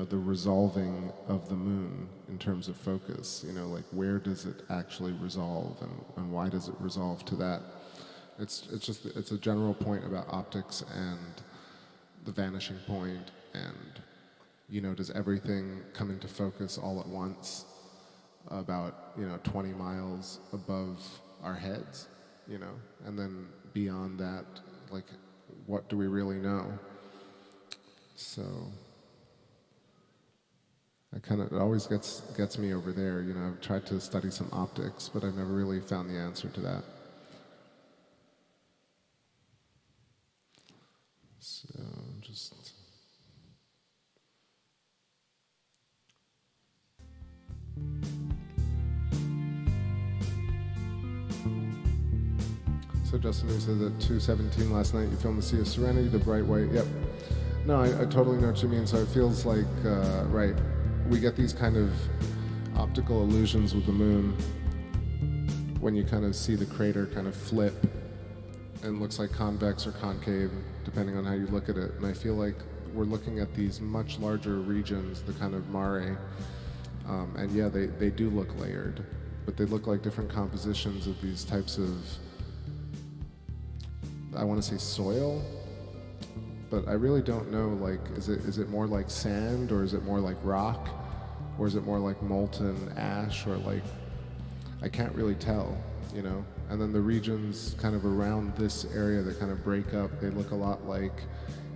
[SPEAKER 1] the resolving of the moon in terms of focus, like where does it actually resolve and why does it resolve to that? It's a general point about optics and the vanishing point and, does everything come into focus all at once about, 20 miles above our heads, and then beyond that, like, what do we really know? So it always gets me over there. I've tried to study some optics, but I've never really found the answer to that. So So Justin, you said at 2:17 last night you filmed the Sea of Serenity, the bright white. Yep. No, I totally know what you mean. So it feels like, right, we get these kind of optical illusions with the moon when you kind of see the crater kind of flip and looks like convex or concave, depending on how you look at it. And I feel like we're looking at these much larger regions, the kind of mare, and yeah, they do look layered, but they look like different compositions of these types of, I want to say soil, but I really don't know, like, is it more like sand, or is it more like rock, or is it more like molten ash, or like, I can't really tell, And then the regions kind of around this area that kind of break up, they look a lot like,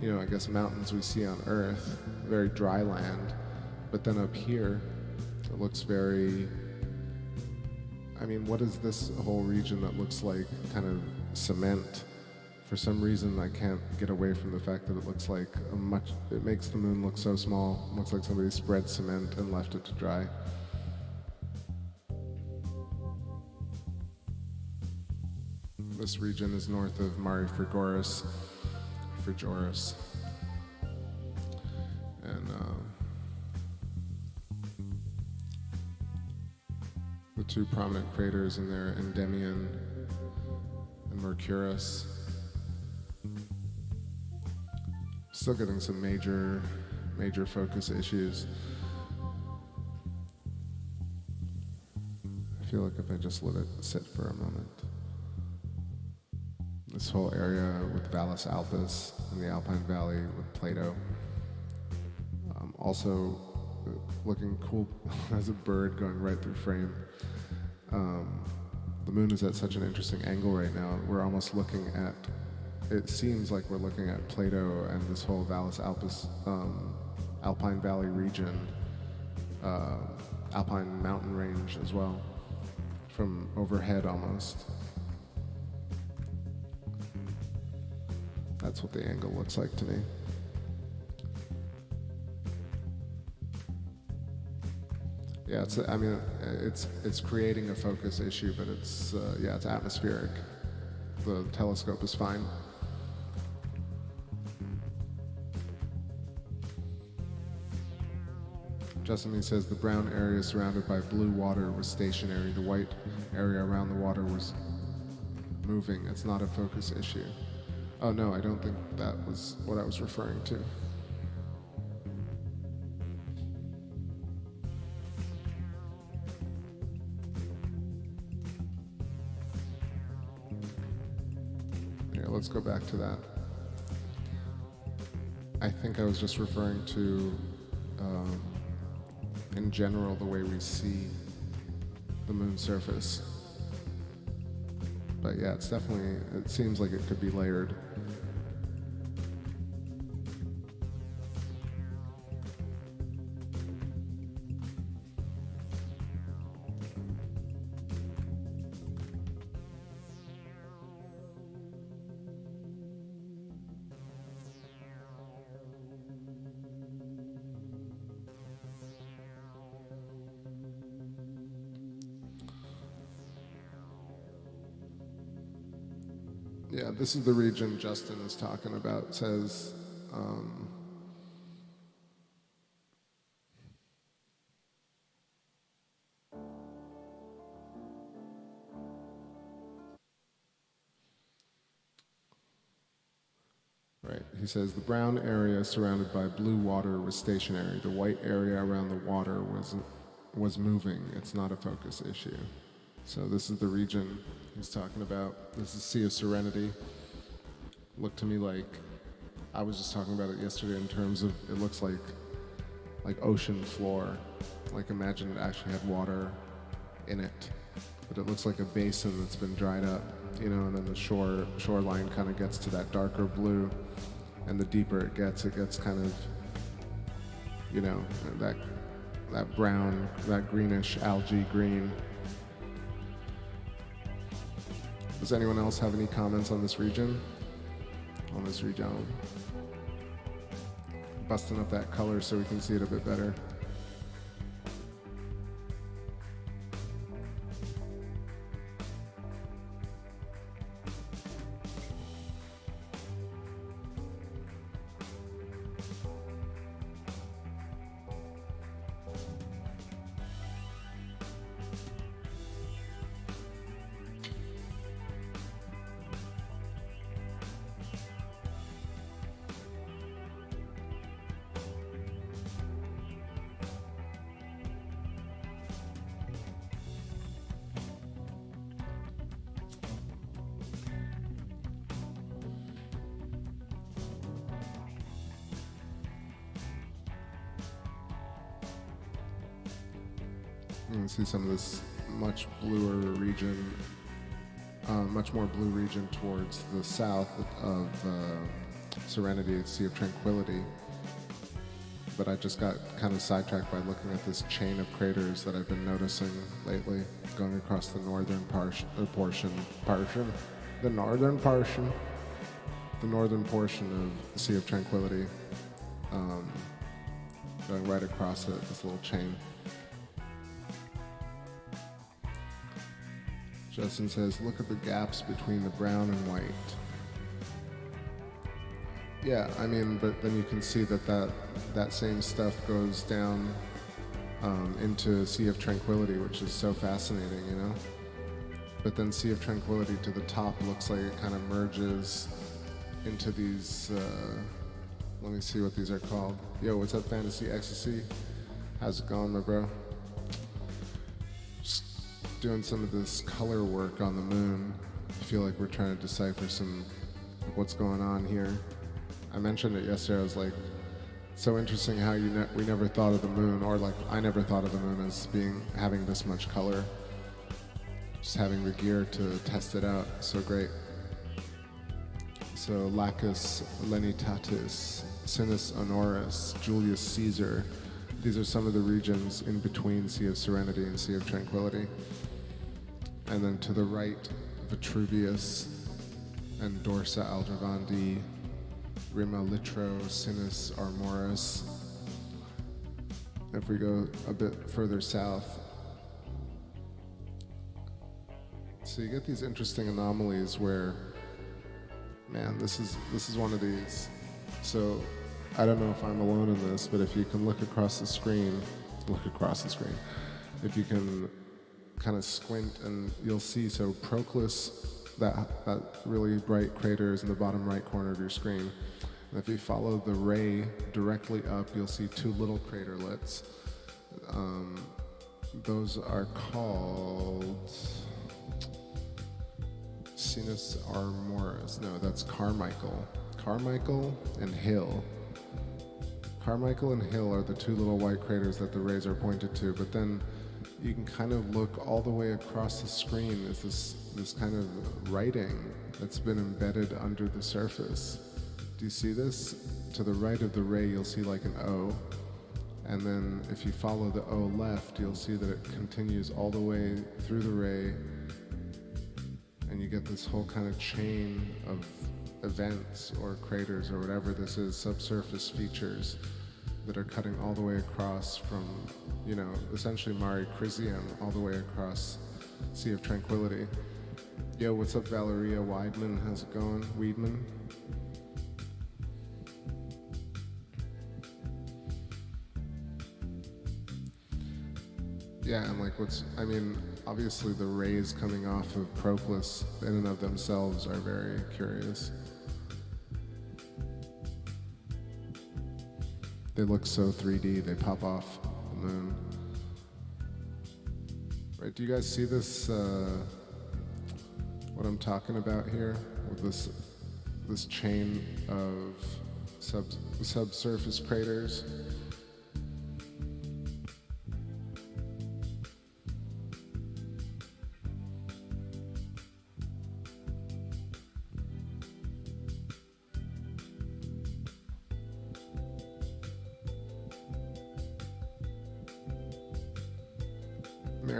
[SPEAKER 1] I guess mountains we see on Earth, very dry land. But then up here, it looks very, what is this whole region that looks like kind of cement? For some reason, I can't get away from the fact that it looks like it makes the moon look so small. It looks like somebody spread cement and left it to dry. This region is north of Mare Frigoris. And the two prominent craters in there, Endymion and Mercurius. Still getting some major focus issues. I feel like if I just let it sit for a moment. This whole area with Valles Alpes in the Alpine Valley with Plato. Also looking cool as a bird going right through frame. The moon is at such an interesting angle right now. We're almost looking at, it seems like we're looking at Plato and this whole Valles Alpes, Alpine Valley region, Alpine mountain range as well, from overhead almost. That's what the angle looks like to me. Yeah, it's creating a focus issue, but it's atmospheric. The telescope is fine. Justin says the brown area surrounded by blue water was stationary. The white area around the water was moving. It's not a focus issue. Oh no, I don't think that was what I was referring to. Here, let's go back to that. I think I was just referring to, in general, the way we see the moon's surface. But yeah, it's definitely, it seems like it could be layered. Yeah, this is the region Justin is talking about. It says, right, he says, the brown area surrounded by blue water was stationary. The white area around the water was moving. It's not a focus issue. So this is the region he's talking about. This is Sea of Serenity. Looked to me like, I was just talking about it yesterday in terms of, it looks like ocean floor. Like imagine it actually had water in it, but it looks like a basin that's been dried up, you know, and then the shoreline kind of gets to that darker blue, and the deeper it gets kind of, you know, that brown, that greenish algae green. Does anyone else have any comments on this region? On this region? Busting up that color so we can see it a bit better. You can see some of this much bluer region, much more blue region towards the south of Serenity, Sea of Tranquility. But I just got kind of sidetracked by looking at this chain of craters that I've been noticing lately, going across the northern portion of the northern portion of the Sea of Tranquility, going right across it, this little chain. Justin says, look at the gaps between the brown and white. Yeah, I mean, but then you can see that same stuff goes down into Sea of Tranquility, which is so fascinating, you know? But then Sea of Tranquility to the top looks like it kind of merges into these, let me see what these are called. Yo, what's up, Fantasy Ecstasy? How's it going, my bro? Doing some of this color work on the moon. I feel like we're trying to decipher some like what's going on here. I mentioned it yesterday. I was like, so interesting how we never thought of the moon, or like I never thought of the moon as having this much color. Just having the gear to test it out, so great. So Lacus Lenitatis, Sinus Honoris, Julius Caesar. These are some of the regions in between Sea of Serenity and Sea of Tranquility. And then to the right, Vitruvius and Dorsa Aldrovandi, Rima Litro, Sinus Armoris. If we go a bit further south, so you get these interesting anomalies where, man, this is one of these. So I don't know if I'm alone in this, but if you can look across the screen, if you can kind of squint and you'll see, so Proclus, that really bright crater is in the bottom right corner of your screen. And if you follow the ray directly up, you'll see two little craterlets. Those are called Sinus Armoris. No, that's Carmichael. Carmichael and Hill. Carmichael and Hill are the two little white craters that the rays are pointed to, but then you can kind of look all the way across the screen as this kind of writing that's been embedded under the surface. Do you see this? To the right of the ray, you'll see like an O. And then if you follow the O left, you'll see that it continues all the way through the ray. And you get this whole kind of chain of events or craters or whatever this is, subsurface features that are cutting all the way across from, you know, essentially Mare Crisium all the way across Sea of Tranquility. Yo, what's up, Valeria Weidman? How's it going? Weidman? Yeah, and like I mean, obviously the rays coming off of Proclus in and of themselves are very curious. They look so 3D, they pop off the moon. Right, do you guys see this, what I'm talking about here? With this chain of subsurface craters?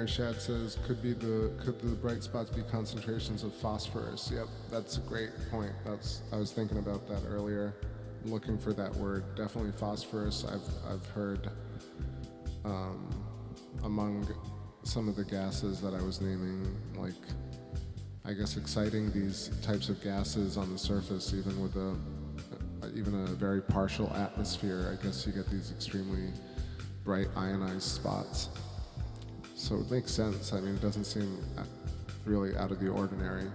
[SPEAKER 1] Shad says, could the bright spots be concentrations of phosphorus? Yep, that's a great point. I was thinking about that earlier. I'm looking for that word. Definitely phosphorus. I've heard among some of the gases that I was naming, like, I guess exciting these types of gases on the surface, even with even a very partial atmosphere, I guess you get these extremely bright ionized spots. So it makes sense. I mean, it doesn't seem really out of the ordinary.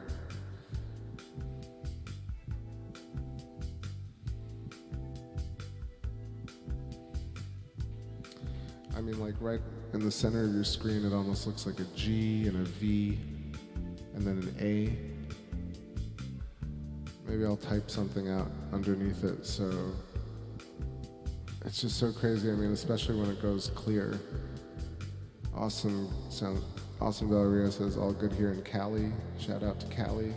[SPEAKER 1] I mean, like right in the center of your screen, it almost looks like a G and a V and then an A. Maybe I'll type something out underneath it. So it's just so crazy. I mean, especially when it goes clear. Awesome sound. Awesome Valeria says, all good here in Cali. Shout out to Cali.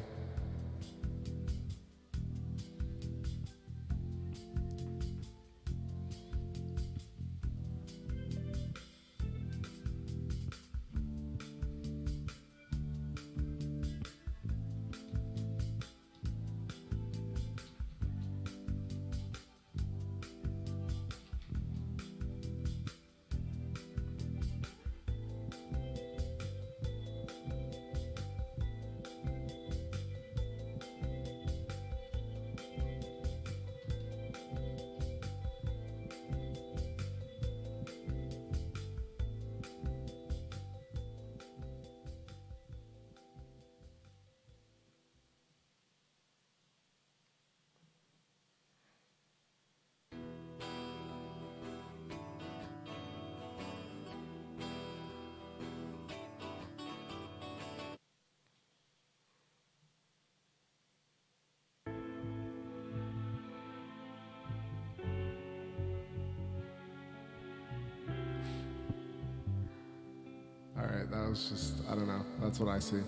[SPEAKER 1] Alright, that was just, I don't know, that's what I see.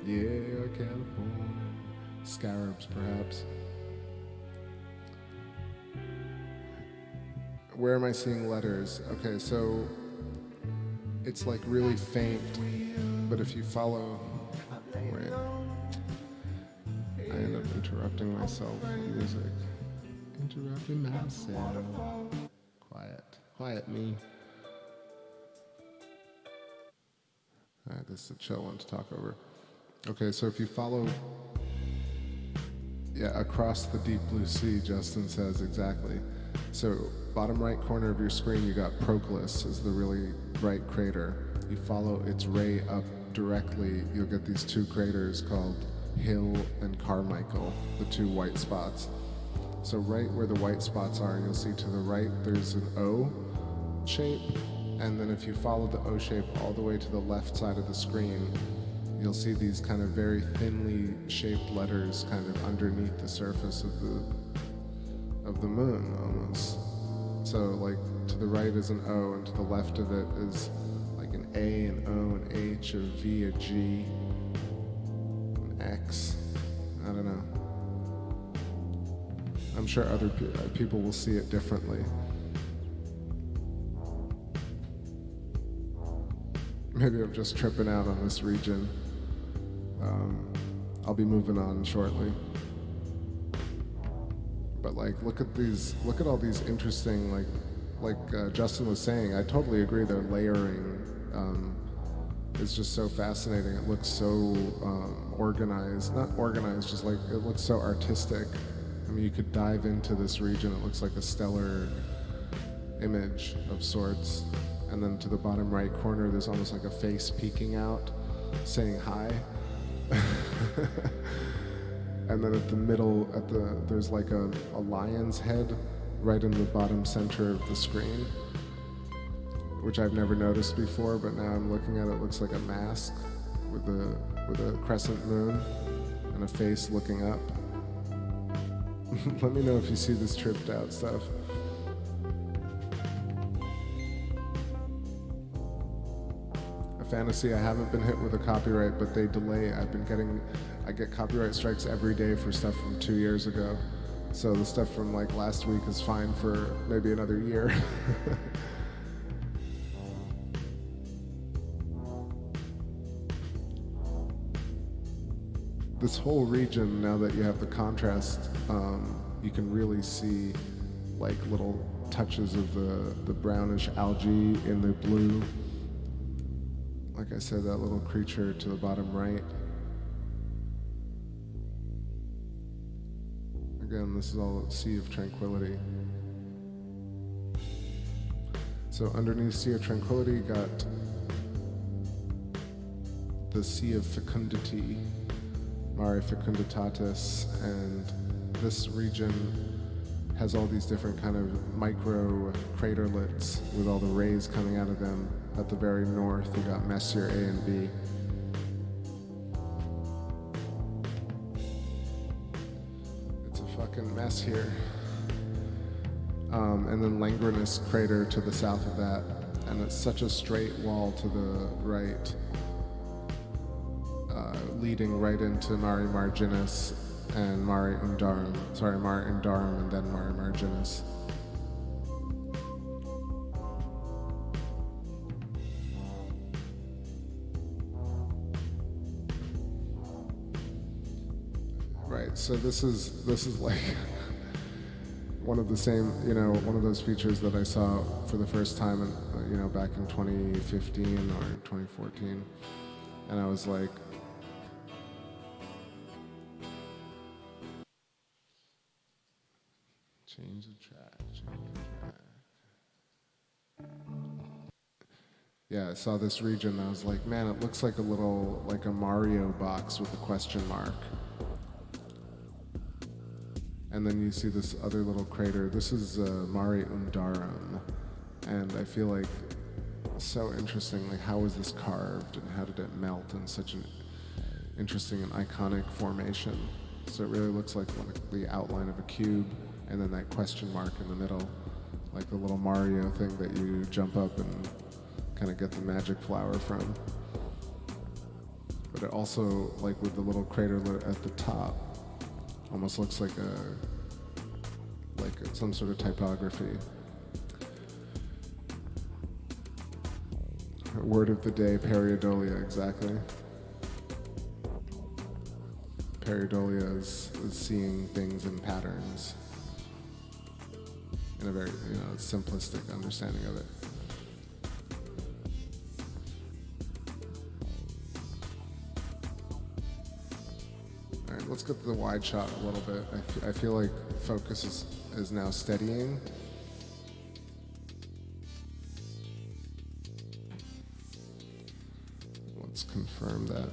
[SPEAKER 1] Yeah, California. Scarabs, perhaps. Where am I seeing letters? Okay, so it's like really faint, but if you follow, wait, I end up interrupting myself with music. Interrupting myself. Quiet me. Alright, this is a chill one to talk over. Okay, so if you follow, across the deep blue sea, Justin says exactly. So bottom right corner of your screen, you got Proclus as the really bright crater. You follow its ray up directly, you'll get these two craters called Hill and Carmichael, the two white spots. So right where the white spots are, you'll see to the right there's an O shape, and then if you follow the O shape all the way to the left side of the screen, you'll see these kind of very thinly shaped letters kind of underneath the surface of the moon almost. So like to the right is an O and to the left of it is A and O and H or V or G and X. I don't know. I'm sure other people will see it differently. Maybe I'm just tripping out on this region. I'll be moving on shortly. But like, look at all these interesting, like Justin was saying, I totally agree, their layering is just so fascinating. It looks so organized, not organized, just like, it looks so artistic. I mean, you could dive into this region, it looks like a stellar image of sorts. And then to the bottom right corner, there's almost like a face peeking out, saying hi. And then at the middle, there's like a lion's head right in the bottom center of the screen, which I've never noticed before, but now I'm looking at it, it looks like a mask with a crescent moon and a face looking up. Let me know if you see this tripped out stuff. A fantasy, I haven't been hit with a copyright, but they delay. I get copyright strikes every day for stuff from 2 years ago. So the stuff from like last week is fine for maybe another year. This whole region, now that you have the contrast, you can really see like little touches of the brownish algae in the blue. Like I said, that little creature to the bottom right. Again, this is all Sea of Tranquility. So underneath Sea of Tranquility, you got the Sea of Fecundity, Mare Fecunditatis, and this region has all these different kind of micro craterlets with all the rays coming out of them. At the very north, you got Messier A and B. It's a fucking mess here. And then Langrenus crater to the south of that, and it's such a straight wall to the right, leading right into Mare Marginis and Mare Undarum. Sorry, Mare Undarum and then Mare Marginis. Right, so this is like one of the same, one of those features that I saw for the first time, back in 2015 or 2014, and I was like, change the track. Yeah, I saw this region and I was like, man, it looks like a Mario box with a question mark. And then you see this other little crater. This is Mare Undarum, and I feel like so interesting. Like, how was this carved, and how did it melt in such an interesting and iconic formation? So it really looks like the outline of a cube, and then that question mark in the middle, like the little Mario thing that you jump up and kind of get the magic flower from. But it also, like with the little craterlet at the top, almost looks like some sort of typography. Word of the day, pareidolia, exactly. Pareidolia is seeing things in patterns in a very simplistic understanding of it. Let's get to the wide shot a little bit. I feel like focus is now steadying. Let's confirm that.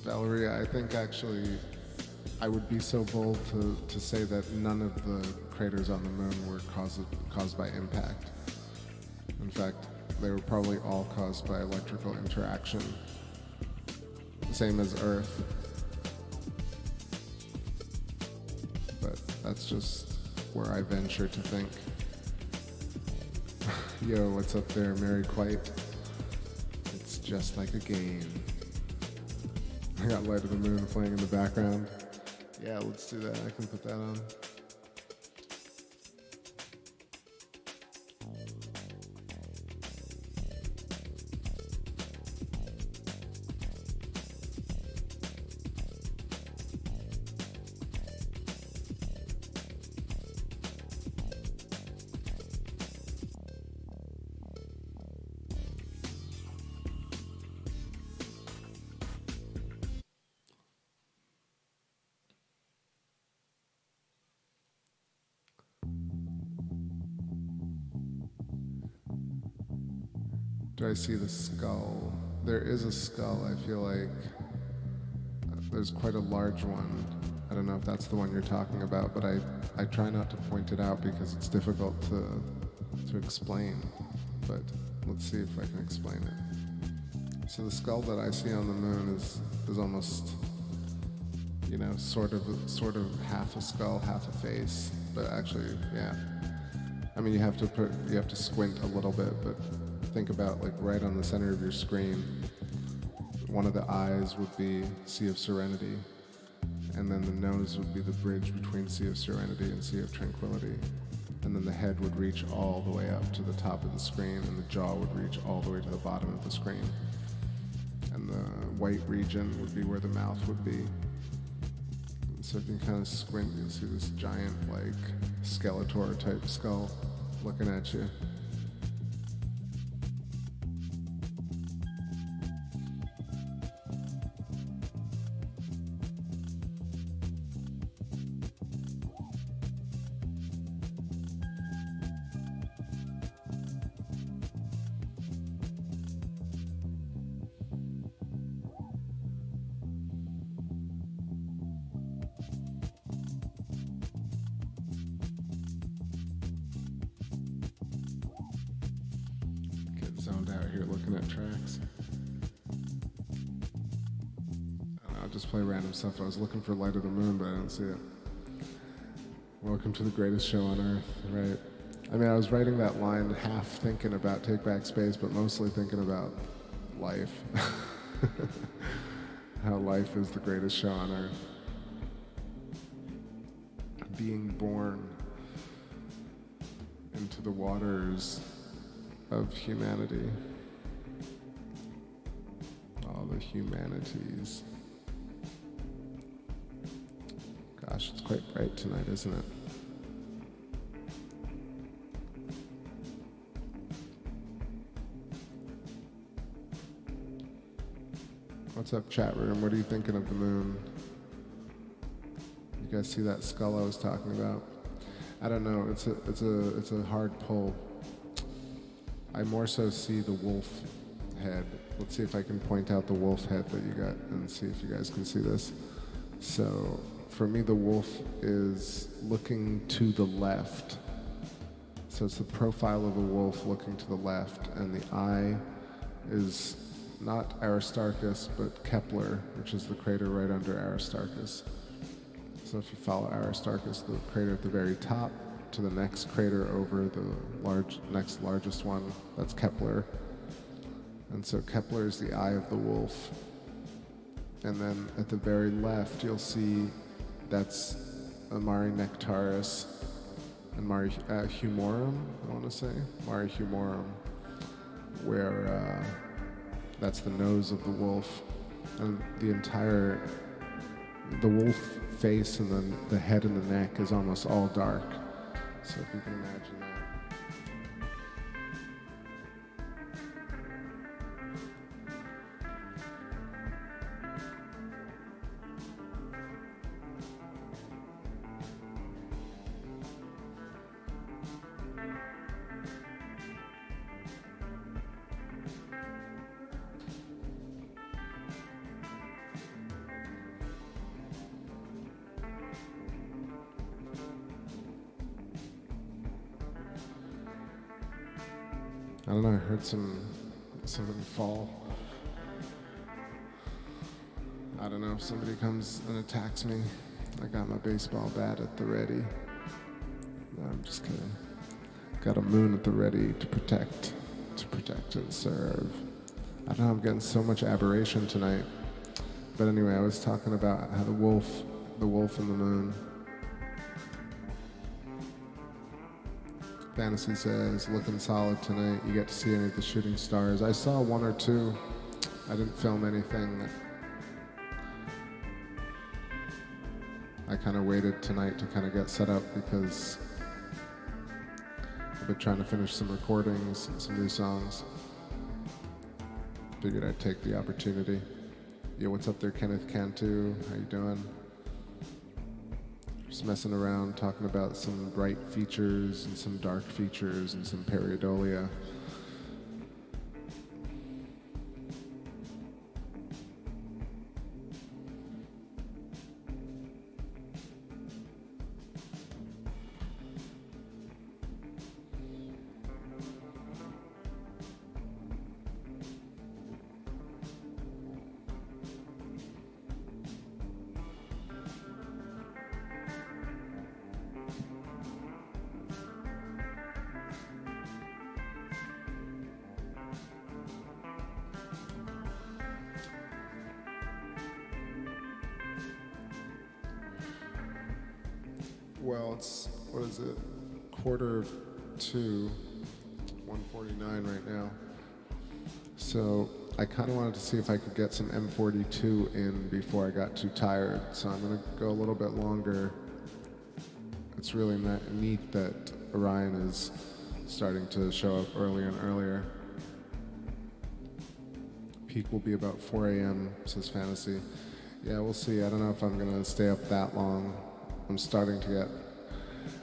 [SPEAKER 1] Valeria, I think actually I would be so bold to say that none of the craters on the moon were caused by impact. In fact, they were probably all caused by electrical interaction, same as Earth. But that's just where I venture to think. Yo, what's up there, Mary Quite? It's just like a game. I got Light of the Moon playing in the background. Yeah, let's do that. I can put that on. Do I see the skull? There is a skull. I feel like there's quite a large one. I don't know if that's the one you're talking about, but I try not to point it out because it's difficult to explain. But let's see if I can explain it. So the skull that I see on the moon is almost, you know, sort of half a skull, half a face. But actually, yeah. I mean, you have to squint a little bit, but think about like right on the center of your screen. One of the eyes would be Sea of Serenity, and then the nose would be the bridge between Sea of Serenity and Sea of Tranquility. And then the head would reach all the way up to the top of the screen, and the jaw would reach all the way to the bottom of the screen. And the white region would be where the mouth would be. So if you kind of squint, you'll see this giant, like, Skeletor type skull looking at you. Zoned out here looking at tracks. I'll just play random stuff. I was looking for Light of the Moon, but I don't see it. Welcome to the greatest show on earth, right? I mean, I was writing that line half thinking about TakeBackSpace, but mostly thinking about life. How life is the greatest show on earth. Being born into the waters of humanity. All the humanities. Gosh, it's quite bright tonight, isn't it? What's up, chat room? What are you thinking of the moon? You guys see that skull I was talking about? I don't know. It's a hard pull. I more so see the wolf head. Let's see if I can point out the wolf head that you got and see if you guys can see this. So for me, the wolf is looking to the left. So it's the profile of a wolf looking to the left, and the eye is not Aristarchus, but Kepler, which is the crater right under Aristarchus. So if you follow Aristarchus, the crater at the very top, to the next crater over the next largest one, that's Kepler. And so Kepler is the eye of the wolf. And then at the very left, you'll see that's Mare Nectaris and Mare Humorum, I want to say, Mare Humorum, where that's the nose of the wolf. And the wolf face and then the head and the neck is almost all dark. So if you can imagine that. I don't know, I heard something fall. I don't know if somebody comes and attacks me. I got my baseball bat at the ready. No, I'm just kidding. Got a moon at the ready to protect and serve. I don't know, I'm getting so much aberration tonight. But anyway, I was talking about how the wolf and the moon. Fantasy says, looking solid tonight. You get to see any of the shooting stars. I saw one or two. I didn't film anything. I kind of waited tonight to kind of get set up because I've been trying to finish some recordings and some new songs. Figured I'd take the opportunity. Yo, what's up there, Kenneth Cantu? How you doing? Just messing around, talking about some bright features and some dark features and some pareidolia. Well, it's, what is it, 1:45, 1:49 right now. So I kind of wanted to see if I could get some M42 in before I got too tired. So I'm going to go a little bit longer. It's really neat that Orion is starting to show up earlier and earlier. Peak will be about 4 a.m., says Fantasy. Yeah, we'll see. I don't know if I'm going to stay up that long. I'm starting to get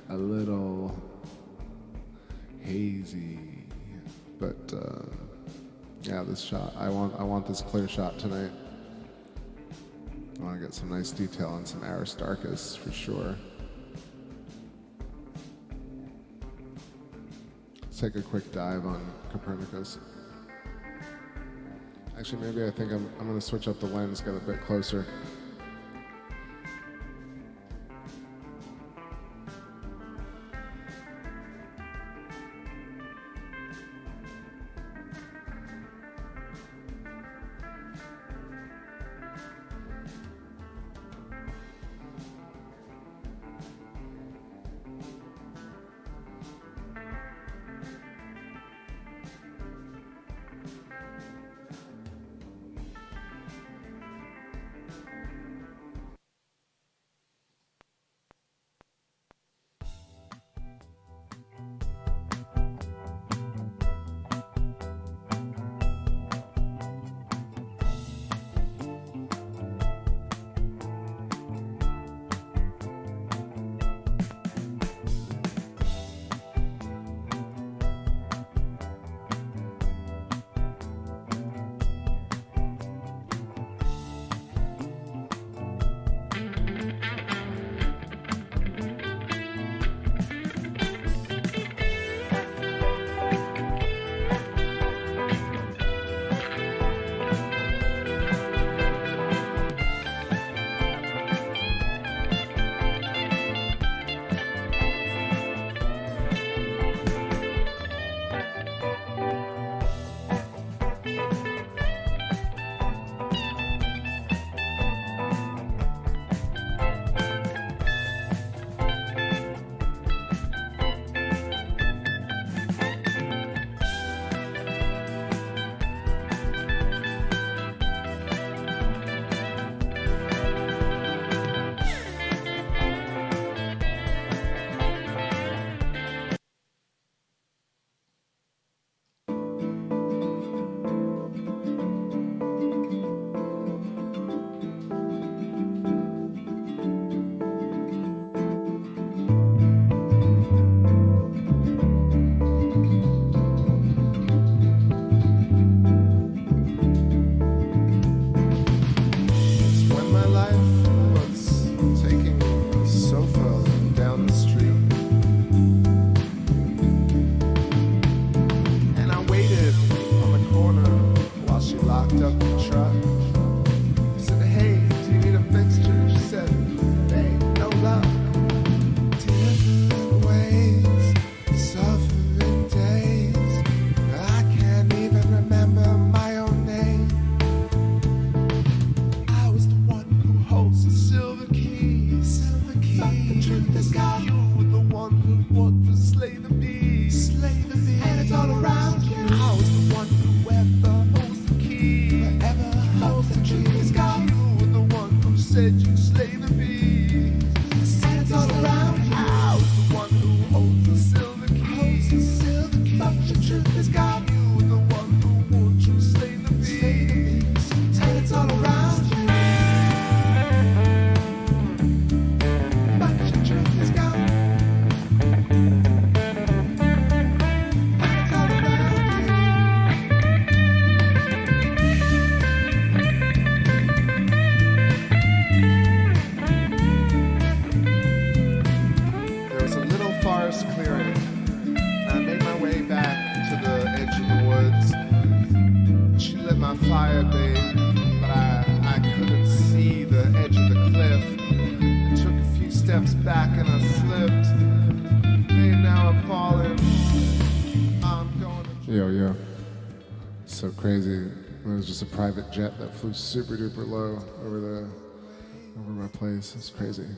[SPEAKER 1] a little hazy, but yeah, this shot, I want this clear shot tonight. I want to get some nice detail on some Aristarchus for sure. Let's take a quick dive on Copernicus. Actually, maybe I think I'm going to switch up the lens, get a bit closer.
[SPEAKER 2] But the truth is God, you were the one who fought to slay the beast. And it's all around you. I was the one who ever holds the key. Forever holds the truth is God, you were the one who said you slay the beast. And it's all around you. I was the one who holds the silver key. But the truth is God, you were the one who wants to slay the beast. And it's all around you. But the truth is God. Clearing. I made my way back to the edge of the woods. She lit my fire, babe, but I couldn't see the edge of the cliff. I took a few steps back and I slipped. Babe, now I'm falling. I'm going to...
[SPEAKER 1] Yo. So crazy. It was just a private jet that flew super duper low over my place. It's crazy.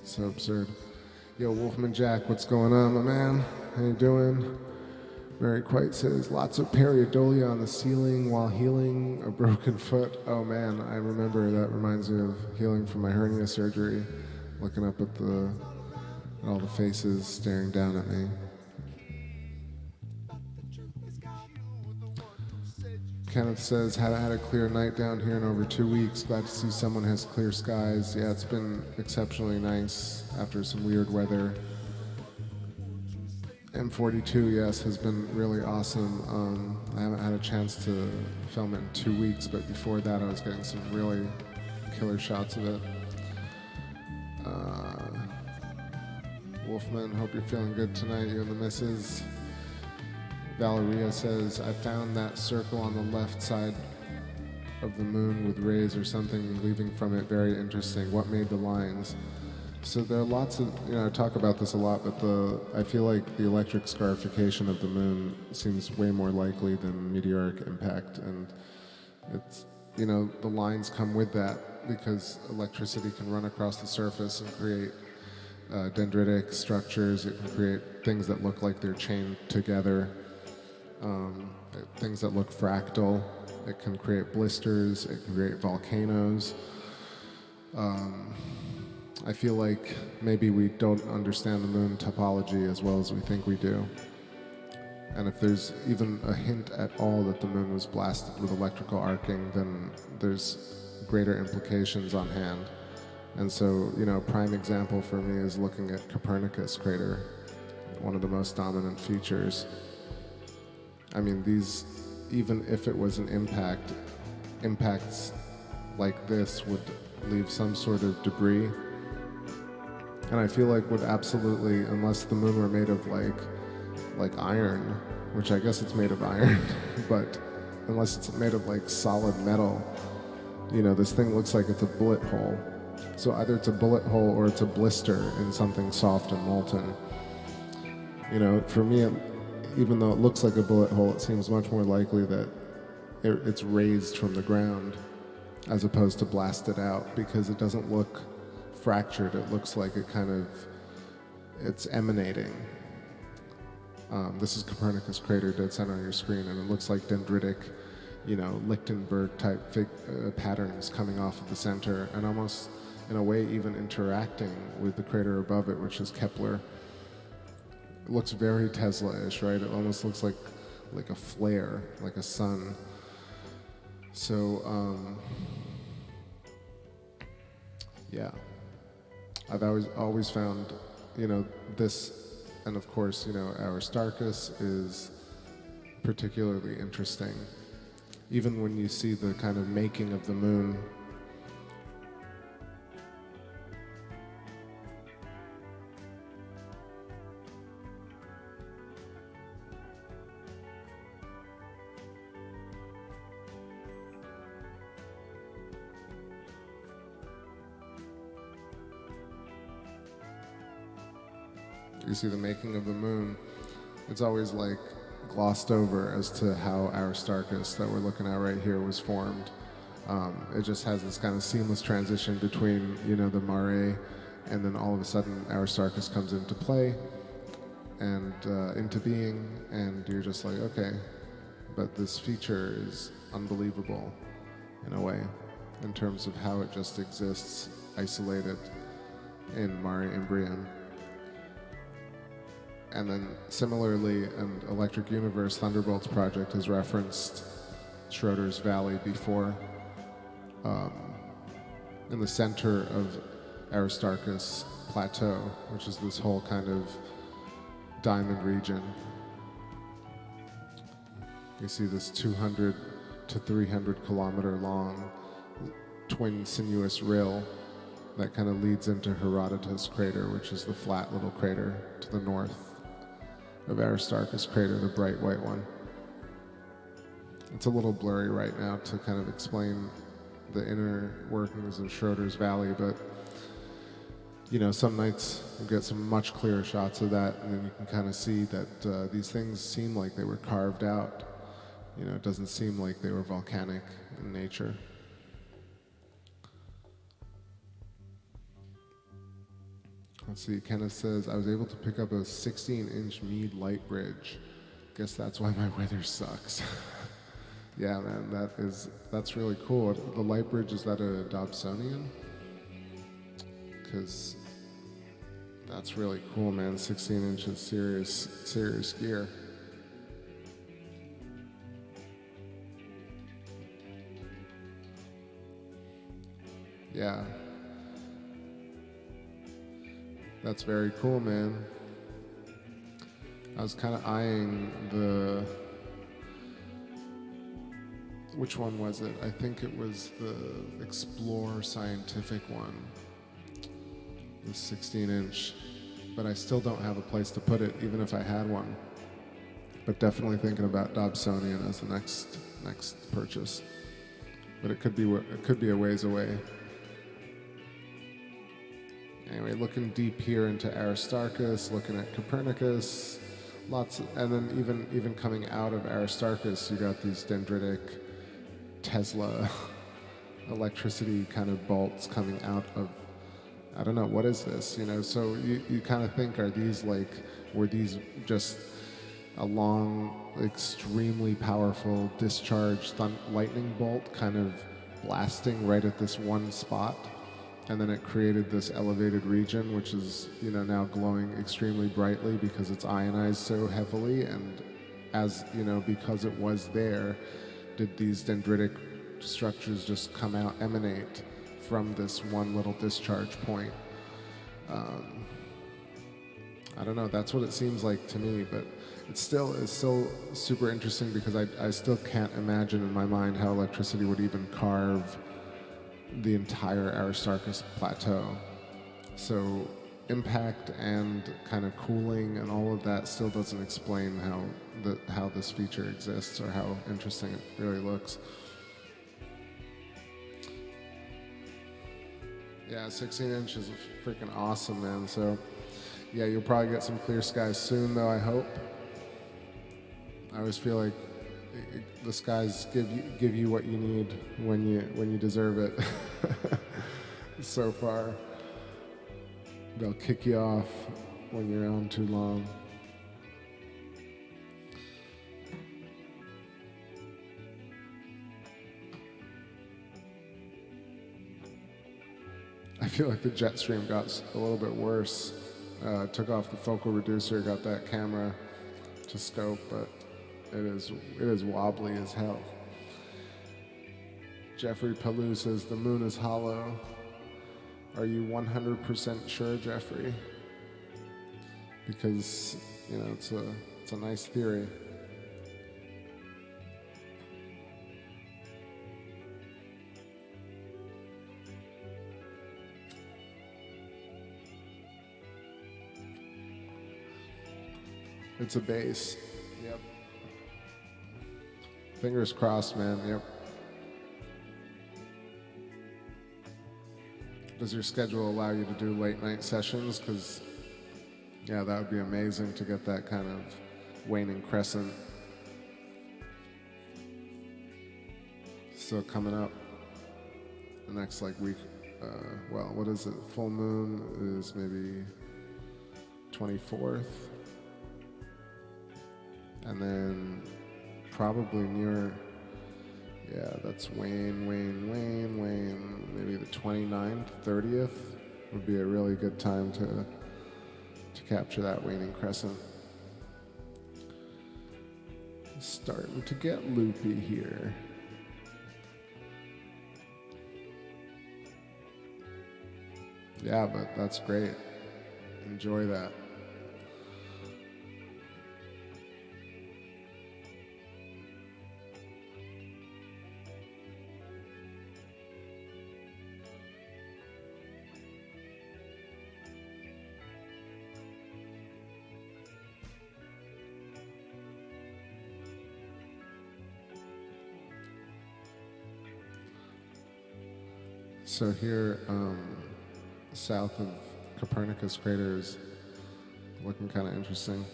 [SPEAKER 1] So absurd. Yo, Wolfman Jack, what's going on, my man? How you doing? Mary Quite says, lots of pareidolia on the ceiling while healing a broken foot. Oh man, I remember. That reminds me of healing from my hernia surgery, looking up at all the faces staring down at me. Kenneth says, had a clear night down here in over 2 weeks. Glad to see someone has clear skies. Yeah, it's been exceptionally nice after some weird weather. M42, yes, has been really awesome. I haven't had a chance to film it in 2 weeks, but before that I was getting some really killer shots of it. Wolfman, hope you're feeling good tonight, you and the missus. Valeria says, I found that circle on the left side of the moon with rays or something leaving from it very interesting. What made the lines? So there are lots of, I talk about this a lot, but I feel like the electric scarification of the moon seems way more likely than meteoric impact. And it's, the lines come with that because electricity can run across the surface and create dendritic structures. It can create things that look like they're chained together. Things that look fractal. It can create blisters. It can create volcanoes. I feel like maybe we don't understand the moon topology as well as we think we do. And if there's even a hint at all that the moon was blasted with electrical arcing, then there's greater implications on hand. And so, prime example for me is looking at Copernicus crater, one of the most dominant features. I mean, these, even if it was an impact, impacts like this would leave some sort of debris. And I feel like would absolutely, unless the moon were made of like iron, which I guess it's made of iron, but unless it's made of like solid metal, this thing looks like it's a bullet hole. So either it's a bullet hole or it's a blister in something soft and molten. For me, even though it looks like a bullet hole, it seems much more likely that it's raised from the ground as opposed to blasted out, because it doesn't look fractured. It looks like it's emanating. This is Copernicus crater dead center on your screen, and it looks like dendritic, Lichtenberg type patterns coming off of the center, and almost in a way even interacting with the crater above it, which is Kepler. It looks very Tesla-ish, right? It almost looks like a flare, like a sun. So, yeah. I've always found, this, and of course, Aristarchus is particularly interesting. Even when you see the kind of making of the moon, you see the making of the moon, it's always like glossed over as to how Aristarchus that we're looking at right here was formed. It just has this kind of seamless transition between, the mare and then all of a sudden Aristarchus comes into play and into being, and you're just like, okay, but this feature is unbelievable in a way, in terms of how it just exists isolated in Mare Imbrium. And then similarly, an Electric Universe Thunderbolts project has referenced Schroeder's Valley before. In the center of Aristarchus Plateau, which is this whole kind of diamond region. You see this 200 to 300 kilometer long twin sinuous rill that kind of leads into Herodotus crater, which is the flat little crater to the north of Aristarchus crater, the bright white one. It's a little blurry right now to kind of explain the inner workings of Schroeder's Valley, but you know, some nights you get some much clearer shots of that, and then you can kind of see that these things seem like they were carved out. You know, it doesn't seem like they were volcanic in nature. Let's see, Kenneth says, I was able to pick up a 16-inch Meade light bridge. Guess that's why my weather sucks. Yeah, man, that's really cool. The light bridge, is that a Dobsonian? Because that's really cool, man. 16 inches, serious gear. Yeah. That's very cool, man. I was kind of eyeing the... Which one was it? I think it was the Explore Scientific one. The 16-inch. But I still don't have a place to put it, even if I had one. But definitely thinking about Dobsonian as the next purchase. But it could be a ways away. Anyway, looking deep here into Aristarchus, looking at Copernicus, and then even coming out of Aristarchus, you got these dendritic Tesla electricity kind of bolts coming out of, I don't know, what is this? You know, so you kind of think, were these just a long, extremely powerful discharge lightning bolt kind of blasting right at this one spot? And then it created this elevated region, which is, you know, now glowing extremely brightly because it's ionized so heavily. And as, you know, because it was there, did these dendritic structures just emanate from this one little discharge point? I don't know, that's what it seems like to me, but it's still super interesting because I still can't imagine in my mind how electricity would even carve the entire Aristarchus plateau. So impact and kind of cooling and all of that still doesn't explain how this feature exists or how interesting it really looks. Yeah, 16 inches is freaking awesome, man. So yeah, you'll probably get some clear skies soon, though, I hope. I always feel like the skies give you what you need when you deserve it. So far, they'll kick you off when you're on too long. I feel like the jet stream got a little bit worse. Took off the focal reducer, got that camera to scope, but it is wobbly as hell. Jeffrey Palou says the moon is hollow. Are you 100% sure, Jeffrey? Because, you know, it's a nice theory. It's a base. Yep. Fingers crossed, man. Yep. Does your schedule allow you to do late night sessions? Because, yeah, that would be amazing to get that kind of waning crescent. So coming up the next week well, what is it? Full moon is maybe 24th. And then probably near, yeah, that's wane. Maybe the 29th, 30th would be a really good time to capture that waning crescent. Starting to get loopy here. Yeah, but that's great. Enjoy that. So here, south of Copernicus crater is looking kind of interesting.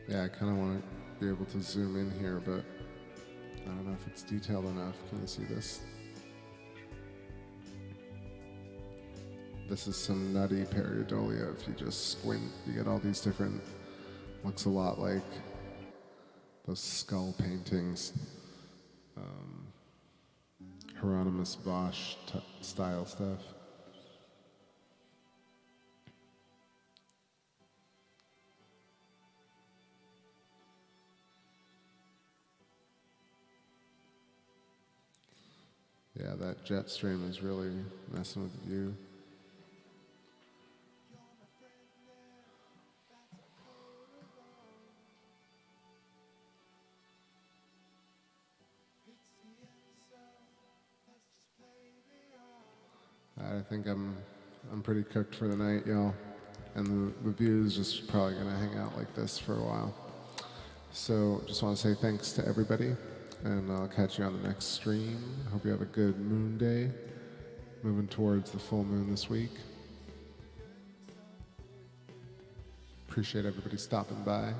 [SPEAKER 1] Yeah, I kind of want to be able to zoom in here, but I don't know if it's detailed enough. Can you see this? This is some nutty pareidolia. If you just squint, you get all these different, looks a lot like those skull paintings, Hieronymus Bosch style stuff. Yeah, that jet stream is really messing with the view. I think I'm pretty cooked for the night, y'all. And the view is just probably gonna hang out like this for a while. So just want to say thanks to everybody, and I'll catch you on the next stream. Hope you have a good moon day. Moving towards the full moon this week. Appreciate everybody stopping by.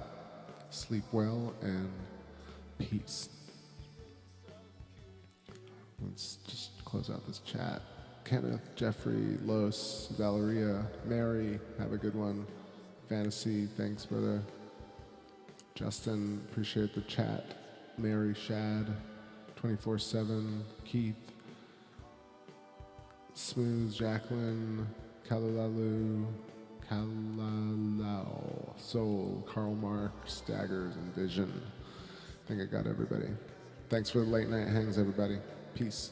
[SPEAKER 1] Sleep well and peace. Let's just close out this chat. Kenneth, Jeffrey, Los, Valeria, Mary, have a good one. Fantasy, thanks, brother. Justin, appreciate the chat. Mary, Shad, 24/7, Keith, Smooth, Jacqueline, Kalalalu, Kalalau, Soul, Karl Marx, Daggers, and Vision. I think I got everybody. Thanks for the late night hangs, everybody. Peace.